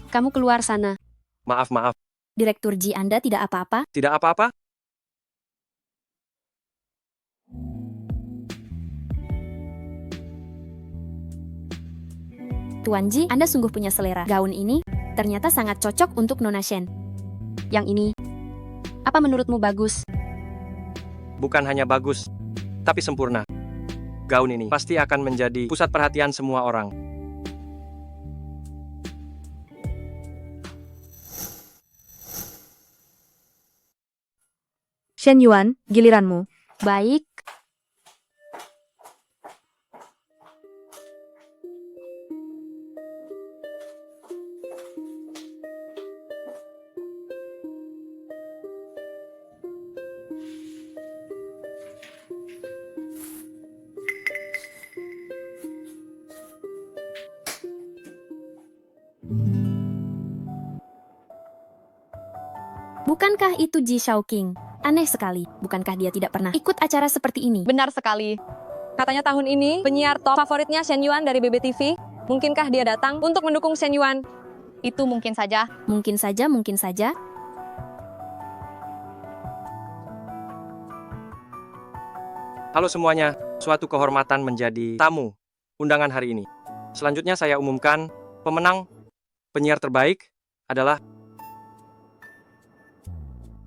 Kamu keluar sana. Maaf. Direktur Ji, Anda tidak apa-apa? Tidak apa-apa? Tuan Ji, Anda sungguh punya selera. Gaun ini ternyata sangat cocok untuk Nona Shen. Yang ini, apa menurutmu bagus? Bukan hanya bagus, tapi sempurna. Gaun ini pasti akan menjadi pusat perhatian semua orang. Shen Yuan, giliranmu. Baik. Bukankah itu Ji Shaoqing? Aneh sekali, bukankah dia tidak pernah ikut acara seperti ini? Benar sekali. Katanya tahun ini penyiar top favoritnya Shen Yuan dari BBTV. Mungkinkah dia datang untuk mendukung Shen Yuan? Itu mungkin saja. Mungkin saja, mungkin saja. Halo semuanya, suatu kehormatan menjadi tamu undangan hari ini. Selanjutnya saya umumkan pemenang penyiar terbaik adalah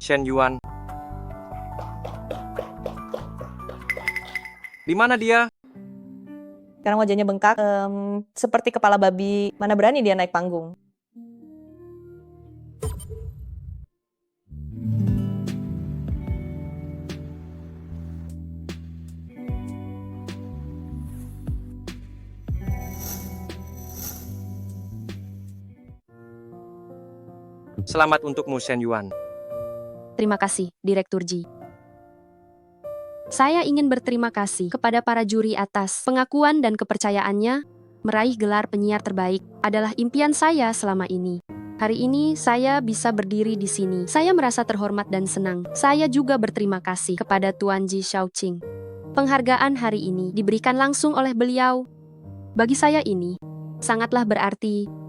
Shen Yuan. Di mana dia? Sekarang wajahnya bengkak, seperti kepala babi. Mana berani dia naik panggung. Selamat untukmu, Shen Yuan. Terima kasih, Direktur Ji. Saya ingin berterima kasih kepada para juri atas pengakuan dan kepercayaannya. Meraih gelar penyiar terbaik adalah impian saya selama ini. Hari ini saya bisa berdiri di sini. Saya merasa terhormat dan senang. Saya juga berterima kasih kepada Tuan Ji Shaoqing. Penghargaan hari ini diberikan langsung oleh beliau. Bagi saya ini sangatlah berarti.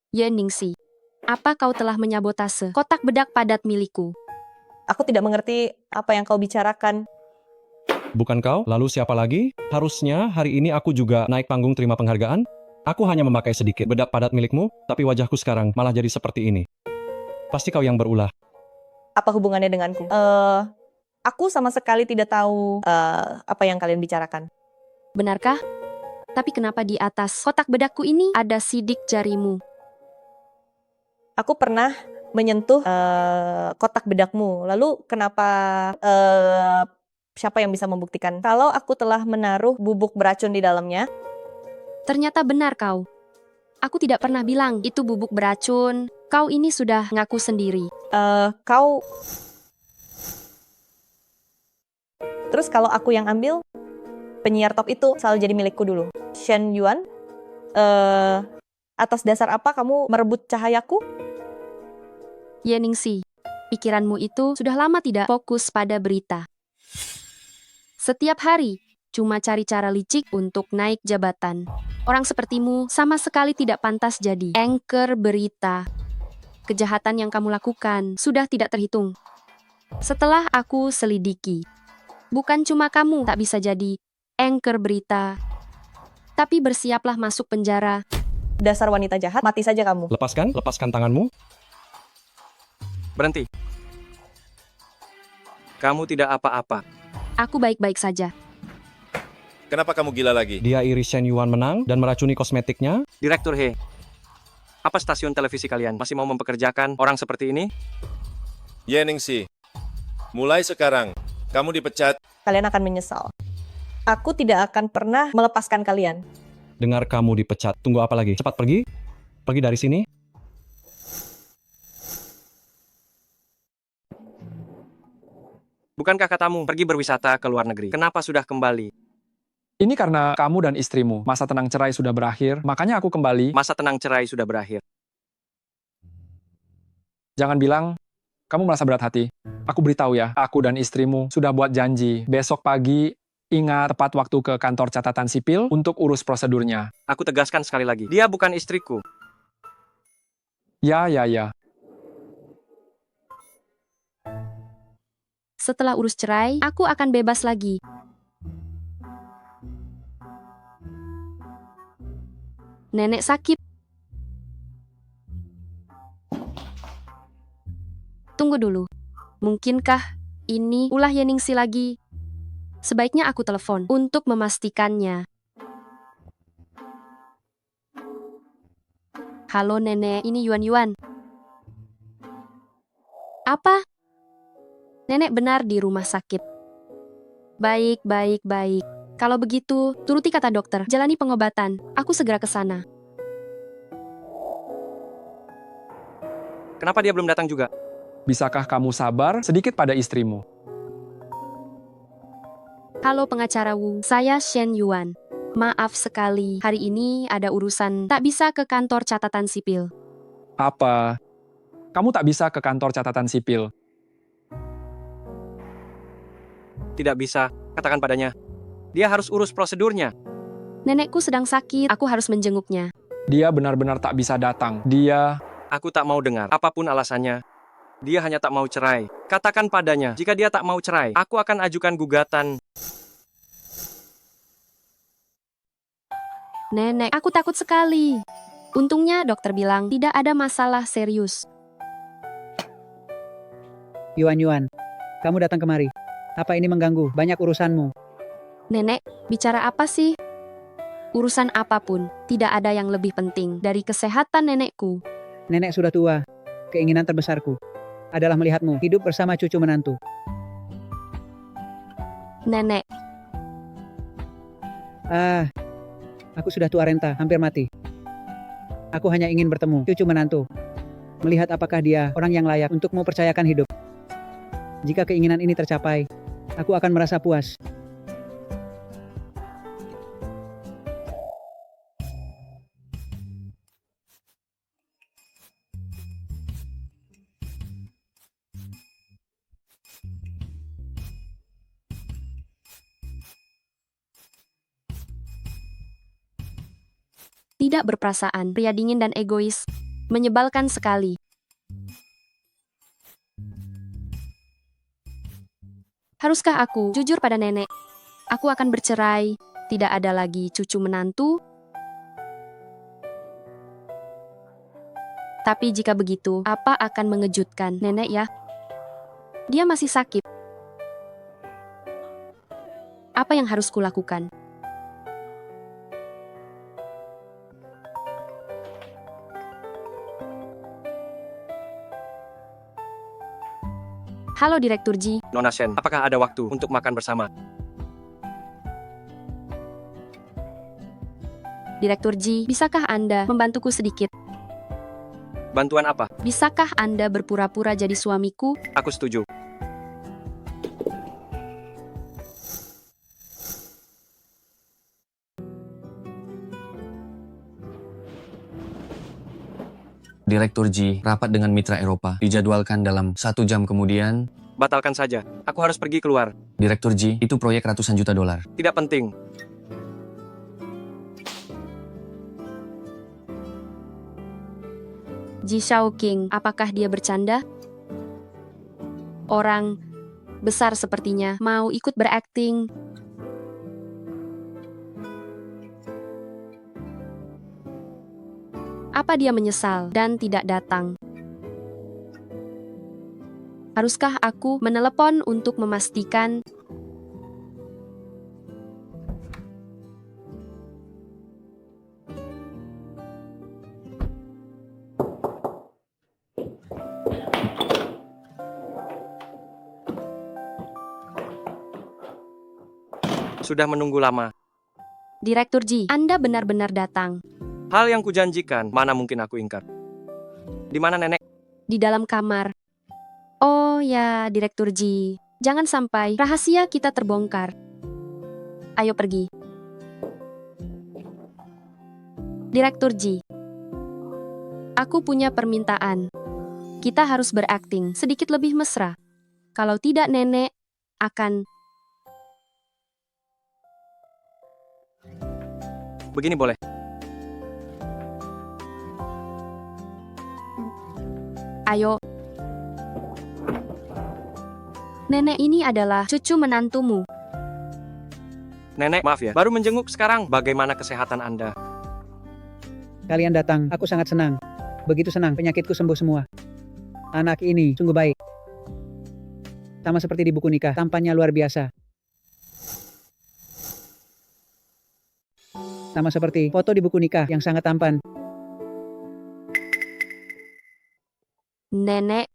Ye Ningxi, apa kau telah menyabotase kotak bedak padat milikku? Aku tidak mengerti apa yang kau bicarakan. Bukan kau? Lalu siapa lagi? Harusnya hari ini aku juga naik panggung terima penghargaan. Aku hanya memakai sedikit bedak padat milikmu, tapi wajahku sekarang malah jadi seperti ini. Pasti kau yang berulah. Apa hubungannya denganku? Aku sama sekali tidak tahu apa yang kalian bicarakan. Benarkah? Tapi kenapa di atas kotak bedakku ini ada sidik jarimu? Aku pernah menyentuh kotak bedakmu. Lalu kenapa siapa yang bisa membuktikan kalau aku telah menaruh bubuk beracun di dalamnya? Ternyata benar kau. Aku tidak pernah bilang itu bubuk beracun. Kau ini sudah ngaku sendiri. Kau... Terus kalau aku yang ambil, penyiar top itu selalu jadi milikku dulu. Shen Yuan, atas dasar apa kamu merebut cahayaku? Ye Ningxi, pikiranmu itu sudah lama tidak fokus pada berita. Setiap hari, cuma cari cara licik untuk naik jabatan. Orang sepertimu sama sekali tidak pantas jadi anchor berita. Kejahatan yang kamu lakukan sudah tidak terhitung. Setelah aku selidiki, bukan cuma kamu tak bisa jadi anchor berita, tapi bersiaplah masuk penjara. Dasar wanita jahat, mati saja kamu. Lepaskan tanganmu. Berhenti. Kamu tidak apa-apa. Aku baik-baik saja. Kenapa kamu gila lagi? Dia iri Shen Yuan menang dan meracuni kosmetiknya. Direktur He, apa stasiun televisi kalian masih mau mempekerjakan orang seperti ini? Ye Ningxi, mulai sekarang, kamu dipecat. Kalian akan menyesal. Aku tidak akan pernah melepaskan kalian. Dengar kamu dipecat. Tunggu apa lagi? Cepat pergi. Pergi dari sini. Bukankah katamu pergi berwisata ke luar negeri? Kenapa sudah kembali? Ini karena kamu dan istrimu. Masa tenang cerai sudah berakhir, makanya aku kembali. Masa tenang cerai sudah berakhir. Jangan bilang, kamu merasa berat hati. Aku beritahu ya, aku dan istrimu sudah buat janji. Besok pagi, ingat tepat waktu ke kantor catatan sipil untuk urus prosedurnya. Aku tegaskan sekali lagi, dia bukan istriku. Ya. Setelah urus cerai, aku akan bebas lagi. Nenek sakit. Tunggu dulu. Mungkinkah ini ulah Ye Ningxi lagi? Sebaiknya aku telepon untuk memastikannya. Halo nenek, ini Yuan. Apa? Nenek benar di rumah sakit. Baik. Kalau begitu, turuti kata dokter, jalani pengobatan. Aku segera ke sana. Kenapa dia belum datang juga? Bisakah kamu sabar sedikit pada istrimu? Halo pengacara Wu, saya Shen Yuan. Maaf sekali, hari ini ada urusan tak bisa ke kantor catatan sipil. Apa? Kamu tak bisa ke kantor catatan sipil? Tidak bisa, katakan padanya. Dia harus urus prosedurnya. Nenekku sedang sakit, aku harus menjenguknya. Dia benar-benar tak bisa datang. Aku tak mau dengar, apapun alasannya. Dia hanya tak mau cerai. Katakan padanya, jika dia tak mau cerai, aku akan ajukan gugatan. Nenek, aku takut sekali. Untungnya dokter bilang tidak ada masalah serius. Yuan, kamu datang kemari. Apa ini mengganggu? Banyak urusanmu. Nenek, bicara apa sih? Urusan apapun, tidak ada yang lebih penting dari kesehatan nenekku. Nenek sudah tua. Keinginan terbesarku. adalah melihatmu hidup bersama cucu menantu. Nenek, Aku sudah tua renta, hampir mati. Aku hanya ingin bertemu cucu menantu. Melihat apakah dia orang yang layak untukmu percayakan hidup. Jika keinginan ini tercapai, aku akan merasa puas. tidak berperasaan, pria dingin dan egois. Menyebalkan sekali. Haruskah aku jujur pada nenek? Aku akan bercerai. Tidak ada lagi cucu menantu. Tapi jika begitu, apa akan mengejutkan nenek ya? Dia masih sakit. Apa yang harus kulakukan? Halo Direktur Ji. Nona Shen, apakah ada waktu untuk makan bersama? Direktur Ji, bisakah Anda membantuku sedikit? Bantuan apa? Bisakah Anda berpura-pura jadi suamiku? Aku setuju. Direktur Ji rapat dengan mitra Eropa dijadwalkan dalam 1 jam kemudian. Batalkan saja. Aku harus pergi keluar. Direktur Ji, itu proyek ratusan juta dolar. Tidak penting. Ji Shaoqing, apakah dia bercanda? Orang besar sepertinya mau ikut berakting. Apa dia menyesal dan tidak datang? Haruskah aku menelepon untuk memastikan? Sudah menunggu lama. Direktur Ji, Anda benar-benar datang. Hal yang kujanjikan, mana mungkin aku ingkar. Di mana nenek? Di dalam kamar. Oh ya, Direktur Ji. Jangan sampai rahasia kita terbongkar. Ayo pergi. Direktur Ji. Aku punya permintaan. Kita harus berakting sedikit lebih mesra. Kalau tidak nenek akan... Begini boleh. Ayo. Nenek ini adalah cucu menantumu. Nenek, maaf ya, baru menjenguk sekarang. Bagaimana kesehatan Anda? Kalian datang, aku sangat senang. Begitu senang, penyakitku sembuh semua. Anak ini sungguh baik. Sama seperti di buku nikah, tampannya luar biasa. Sama seperti foto di buku nikah yang sangat tampan. Nenek,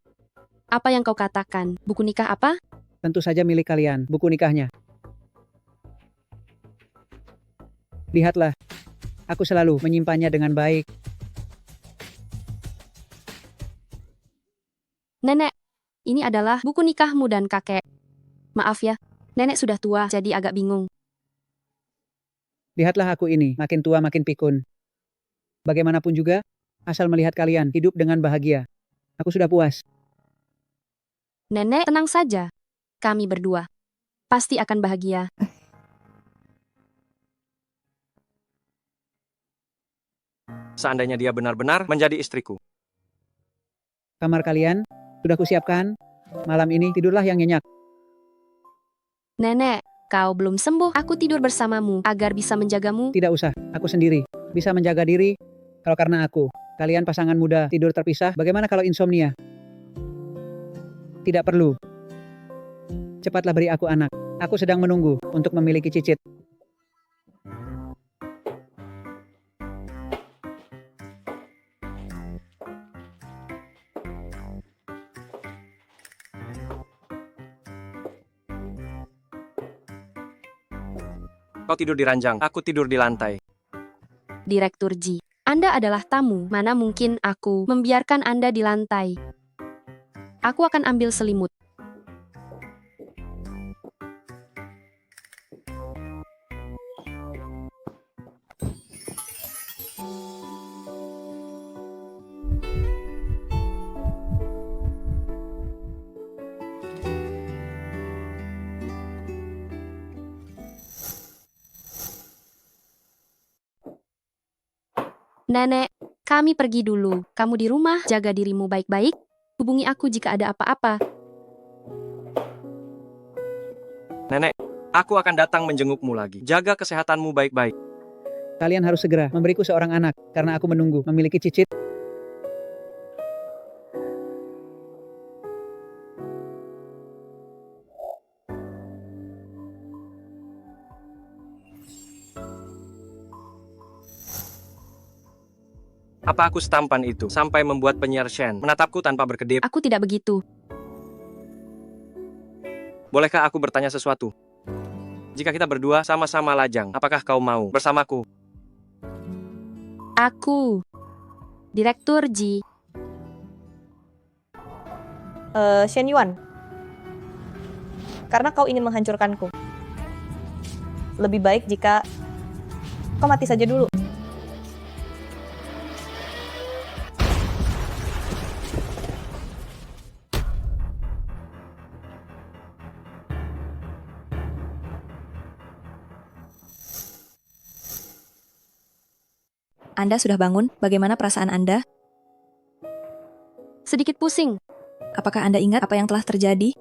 apa yang kau katakan? Buku nikah apa? Tentu saja milik kalian, buku nikahnya. Lihatlah, aku selalu menyimpannya dengan baik. Nenek, ini adalah buku nikahmu dan kakek. Maaf ya, nenek sudah tua jadi agak bingung. Lihatlah aku ini, makin tua makin pikun. Bagaimanapun juga, asal melihat kalian hidup dengan bahagia. Aku sudah puas. Nenek, tenang saja. Kami berdua pasti akan bahagia. Seandainya dia benar-benar menjadi istriku. Kamar kalian sudah kusiapkan. Malam ini tidurlah yang nyenyak. Nenek, kau belum sembuh. Aku tidur bersamamu agar bisa menjagamu. Tidak usah, aku sendiri bisa menjaga diri. Kalau karena aku, kalian pasangan muda tidur terpisah, bagaimana kalau insomnia? Tidak perlu. Cepatlah beri aku anak. Aku sedang menunggu untuk memiliki cicit. Kau tidur di ranjang, aku tidur di lantai. Direktur Ji, Anda adalah tamu, mana mungkin aku membiarkan Anda di lantai. Aku akan ambil selimut. Nenek, kami pergi dulu. Kamu di rumah, jaga dirimu baik-baik. Hubungi aku jika ada apa-apa. Nenek, aku akan datang menjengukmu lagi. Jaga kesehatanmu baik-baik. Kalian harus segera memberiku seorang anak, karena aku menunggu memiliki cicit. Apa aku setampan itu sampai membuat penyiar Shen menatapku tanpa berkedip? Aku tidak begitu. Bolehkah aku bertanya sesuatu? Jika kita berdua sama-sama lajang, apakah kau mau bersamaku? Aku, Direktur Ji. Shen Yuan, karena kau ingin menghancurkanku, lebih baik jika kau mati saja dulu. Anda sudah bangun? Bagaimana perasaan Anda? Sedikit pusing. Apakah Anda ingat apa yang telah terjadi?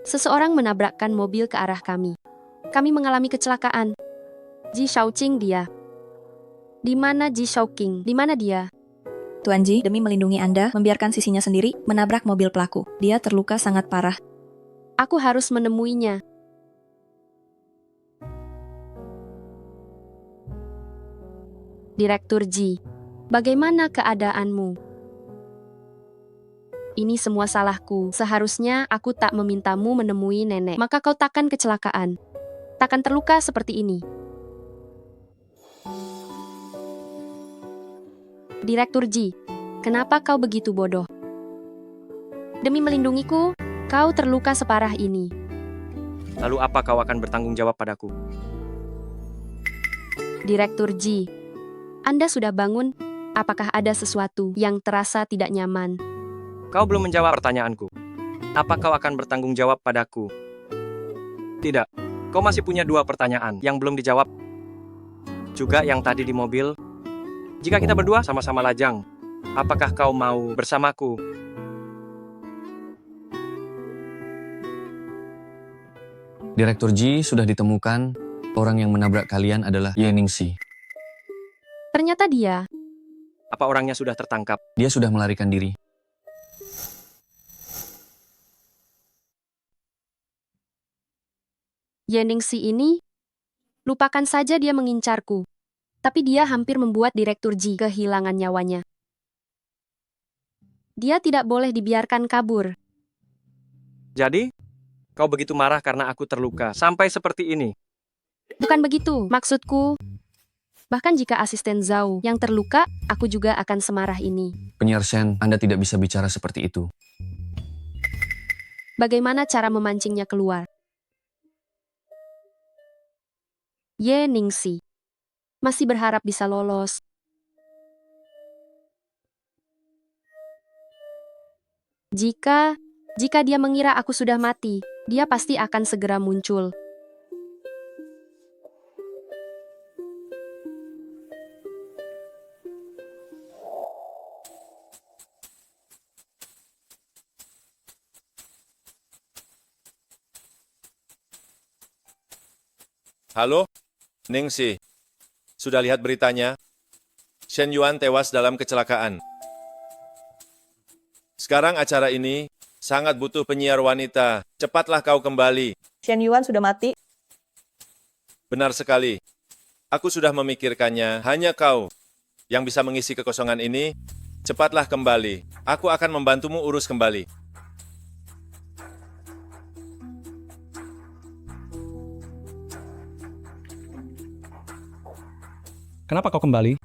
Seseorang menabrakkan mobil ke arah kami. Kami mengalami kecelakaan. Ji Shaoqing dia. Di mana Ji Shaoqing? Di mana dia? Tuan Ji, demi melindungi Anda, membiarkan sisinya sendiri menabrak mobil pelaku. Dia terluka sangat parah. Aku harus menemuinya. Direktur Ji, bagaimana keadaanmu? Ini semua salahku. Seharusnya aku tak memintamu menemui nenek. Maka kau takkan kecelakaan. Takkan terluka seperti ini. Direktur Ji, kenapa kau begitu bodoh? Demi melindungiku, kau terluka separah ini. Lalu apa kau akan bertanggung jawab padaku? Direktur Ji, Anda sudah bangun? Apakah ada sesuatu yang terasa tidak nyaman? Kau belum menjawab pertanyaanku. Apa kau akan bertanggung jawab padaku? Tidak. Kau masih punya 2 pertanyaan yang belum dijawab. Juga yang tadi di mobil. Jika kita berdua sama-sama lajang, apakah kau mau bersamaku? Direktur Ji sudah ditemukan. Orang yang menabrak kalian adalah Ye Ningxi. Ternyata dia. Apa orangnya sudah tertangkap? Dia sudah melarikan diri. Ye Ningxi ini, lupakan saja dia mengincarku. Tapi dia hampir membuat Direktur Ji kehilangan nyawanya. Dia tidak boleh dibiarkan kabur. Jadi, kau begitu marah karena aku terluka sampai seperti ini? Bukan begitu, maksudku. Bahkan jika asisten Zhao yang terluka, aku juga akan semarah ini. Penyiar Shen, Anda tidak bisa bicara seperti itu. Bagaimana cara memancingnya keluar? Ye Ningxi masih berharap bisa lolos. Jika dia mengira aku sudah mati, dia pasti akan segera muncul. Halo, Ningxi. Sudah lihat beritanya? Shen Yuan tewas dalam kecelakaan. Sekarang acara ini sangat butuh penyiar wanita. Cepatlah kau kembali. Shen Yuan sudah mati. Benar sekali. Aku sudah memikirkannya. Hanya kau yang bisa mengisi kekosongan ini. Cepatlah kembali. Aku akan membantumu urus kembali. Kenapa kau kembali?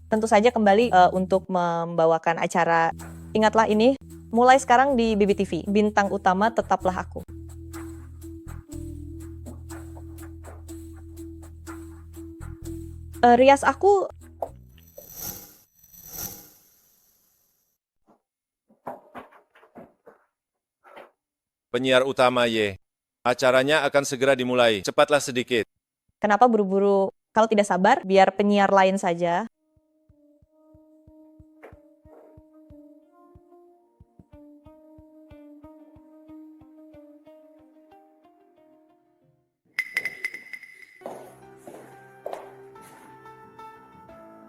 Tentu saja kembali untuk membawakan acara. Ingatlah ini, mulai sekarang di BBTV, bintang utama tetaplah aku. Rias aku Penyiar utama Y. Acaranya akan segera dimulai. Cepatlah sedikit. kenapa buru-buru? Kalau tidak sabar, biar penyiar lain saja.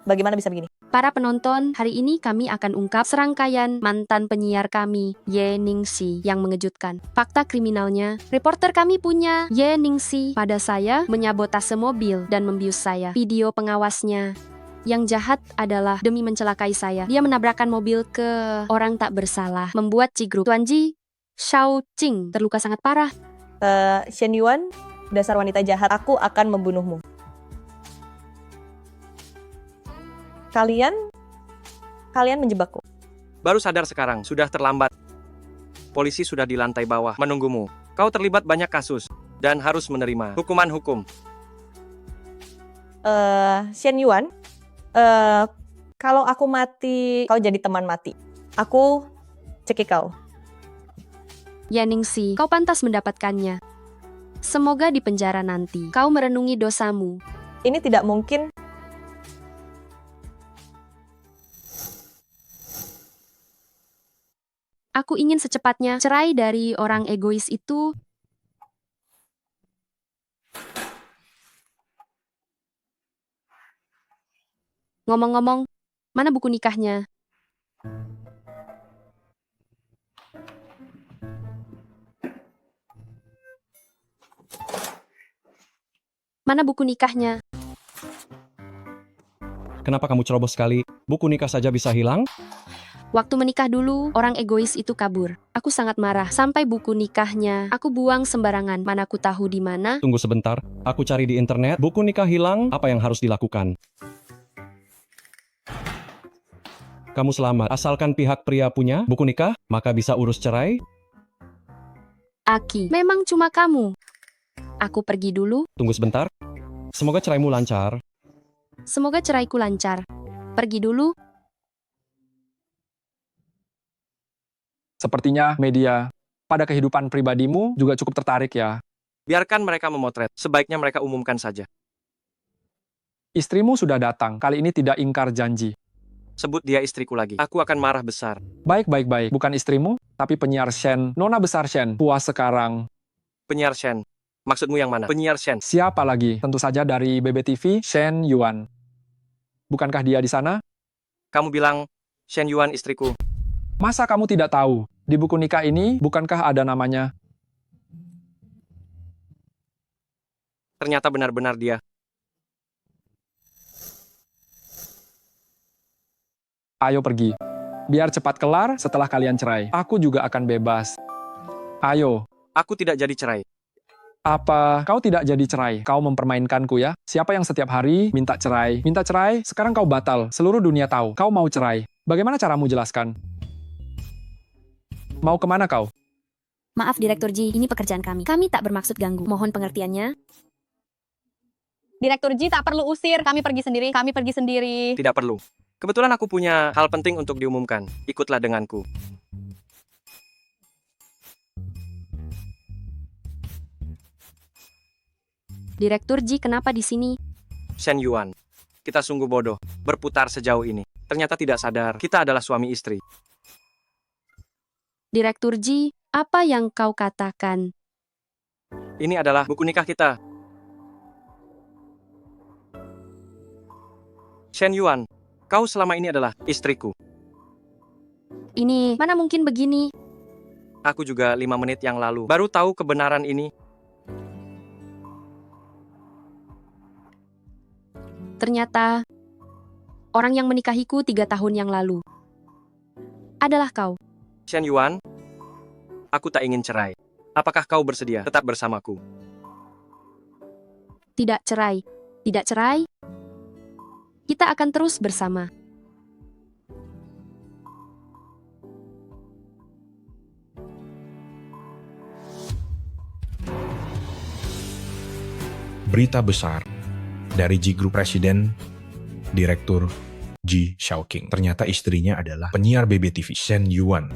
Bagaimana bisa begini? Para penonton, hari ini kami akan ungkap serangkaian mantan penyiar kami, Ye Ningsi, yang mengejutkan. Fakta kriminalnya, reporter kami punya Ye Ningsi pada saya menyabotase mobil dan membius saya. Video pengawasnya. Yang jahat adalah demi mencelakai saya. Dia menabrakkan mobil ke orang tak bersalah, membuat Cigrup Tuan Ji Shao Qing terluka sangat parah. Shen Yuan, dasar wanita jahat, aku akan membunuhmu. Kalian menjebakku. Baru sadar sekarang, sudah terlambat. Polisi sudah di lantai bawah, menunggumu. Kau terlibat banyak kasus, dan harus menerima hukuman hukum. Shen Yuan, kalau aku mati, kau jadi teman mati. Aku cekik kau. Ye Ningsi, kau pantas mendapatkannya. Semoga di penjara nanti, kau merenungi dosamu. Ini tidak mungkin. Aku ingin secepatnya cerai dari orang egois itu. Ngomong-ngomong, mana buku nikahnya? Mana buku nikahnya? Kenapa kamu ceroboh sekali? Buku nikah saja bisa hilang? Waktu menikah dulu, orang egois itu kabur. Aku sangat marah, sampai buku nikahnya aku buang sembarangan. Mana aku tahu di mana. Tunggu sebentar, aku cari di internet. Buku nikah hilang, apa yang harus dilakukan? Kamu selamat, asalkan pihak pria punya buku nikah, maka bisa urus cerai. Aki, memang cuma kamu. Aku pergi dulu. Tunggu sebentar. Semoga ceraimu lancar. Semoga ceraiku lancar. Pergi dulu. Sepertinya media pada kehidupan pribadimu juga cukup tertarik ya. Biarkan mereka memotret, sebaiknya mereka umumkan saja. Istrimu sudah datang, kali ini tidak ingkar janji. Sebut dia istriku lagi, aku akan marah besar. Baik, bukan istrimu, tapi penyiar Shen, Nona besar Shen, puas sekarang. Penyiar Shen, maksudmu yang mana? Penyiar Shen. Siapa lagi? Tentu saja dari BBTV, Shen Yuan. Bukankah dia di sana? Kamu bilang, Shen Yuan istriku. Masa kamu tidak tahu? Di buku nikah ini, bukankah ada namanya? Ternyata benar-benar dia. Ayo pergi. Biar cepat kelar setelah kalian cerai. Aku juga akan bebas. Ayo. Aku tidak jadi cerai. Apa? Kau tidak jadi cerai? Kau mempermainkanku ya? Siapa yang setiap hari minta cerai? Minta cerai, sekarang kau batal. Seluruh dunia tahu, kau mau cerai. Bagaimana caramu jelaskan? Mau kemana kau? Maaf Direktur Ji, ini pekerjaan kami. Kami tak bermaksud ganggu. Mohon pengertiannya. Direktur Ji tak perlu usir, kami pergi sendiri. Tidak perlu. Kebetulan aku punya hal penting untuk diumumkan. Ikutlah denganku. Direktur Ji, kenapa di sini? Shen Yuan, kita sungguh bodoh, berputar sejauh ini. Ternyata tidak sadar, kita adalah suami istri. Direktur Ji, apa yang kau katakan? Ini adalah buku nikah kita. Shen Yuan, kau selama ini adalah istriku. Ini, mana mungkin begini? Aku juga 5 menit yang lalu baru tahu kebenaran ini. Ternyata, orang yang menikahiku 3 tahun yang lalu adalah kau. Shen Yuan, aku tak ingin cerai. Apakah kau bersedia tetap bersamaku? Tidak cerai. Tidak cerai? Kita akan terus bersama. Berita besar dari G Group Presiden, Direktur Ji Shaoqing. Ternyata istrinya adalah penyiar BBTV, Shen Yuan.